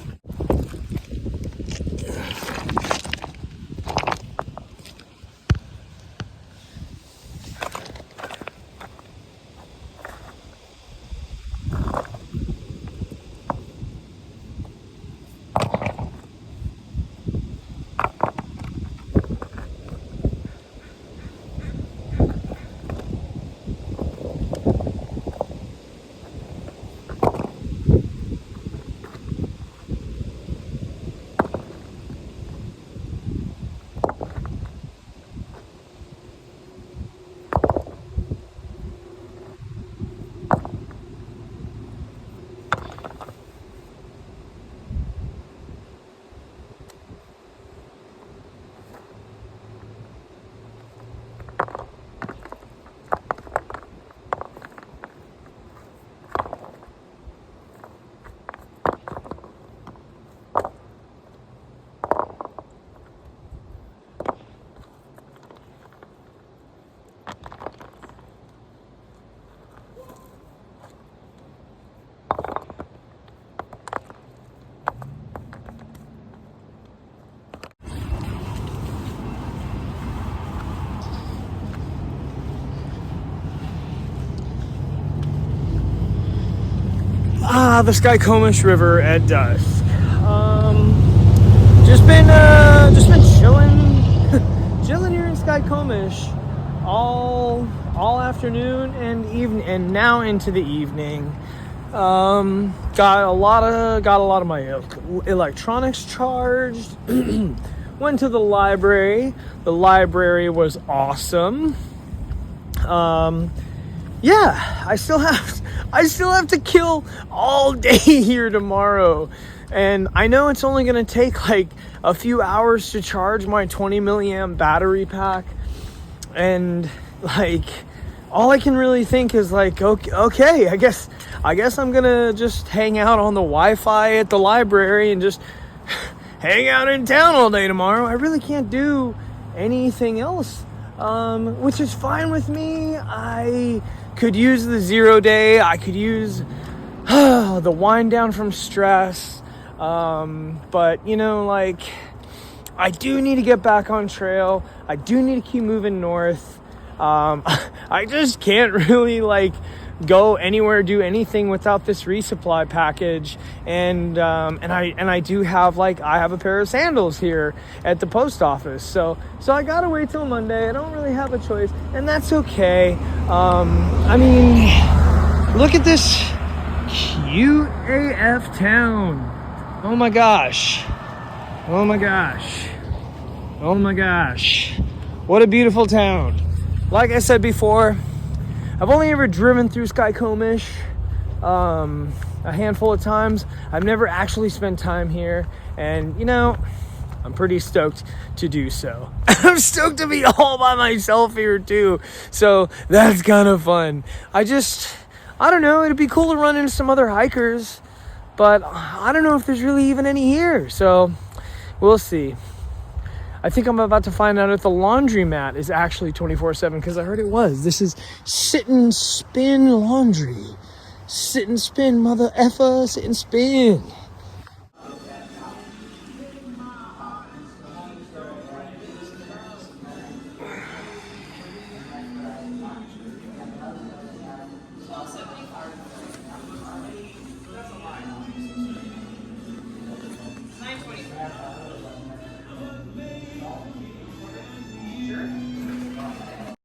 The Skykomish River at dusk. Just been chilling here in Skykomish all afternoon and evening, and now into the evening. Got a lot of my electronics charged. Went to the library. The library was awesome. Yeah, I still have to kill all day here tomorrow. And I know it's only going to take like a few hours to charge my 20 milliamp battery pack. And like, all I can really think is like, okay, I guess I'm going to just hang out on the Wi-Fi at the library and just hang out in town all day tomorrow. I really can't do anything else, which is fine with me. I could use the 0 day. I could use the wind down from stress. But like, I do need to get back on trail. I do need to keep moving north. I just can't really like go anywhere, do anything without this resupply package. And I do have I have a pair of sandals here at the post office. So I gotta wait till Monday. I don't really have a choice, and that's okay. I mean, look at this cute AF town. Oh my gosh. What a beautiful town. Like I said before, I've only ever driven through Skykomish a handful of times. I've never actually spent time here. And I'm pretty stoked to do so. I'm stoked to be all by myself here too. So that's kind of fun. I don't know, it'd be cool to run into some other hikers, but I don't know if there's really even any here. So we'll see. I think I'm about to find out if the laundromat is actually 24/7 because I heard it was. This is sit and spin laundry. Sit and spin, mother effer, sit and spin.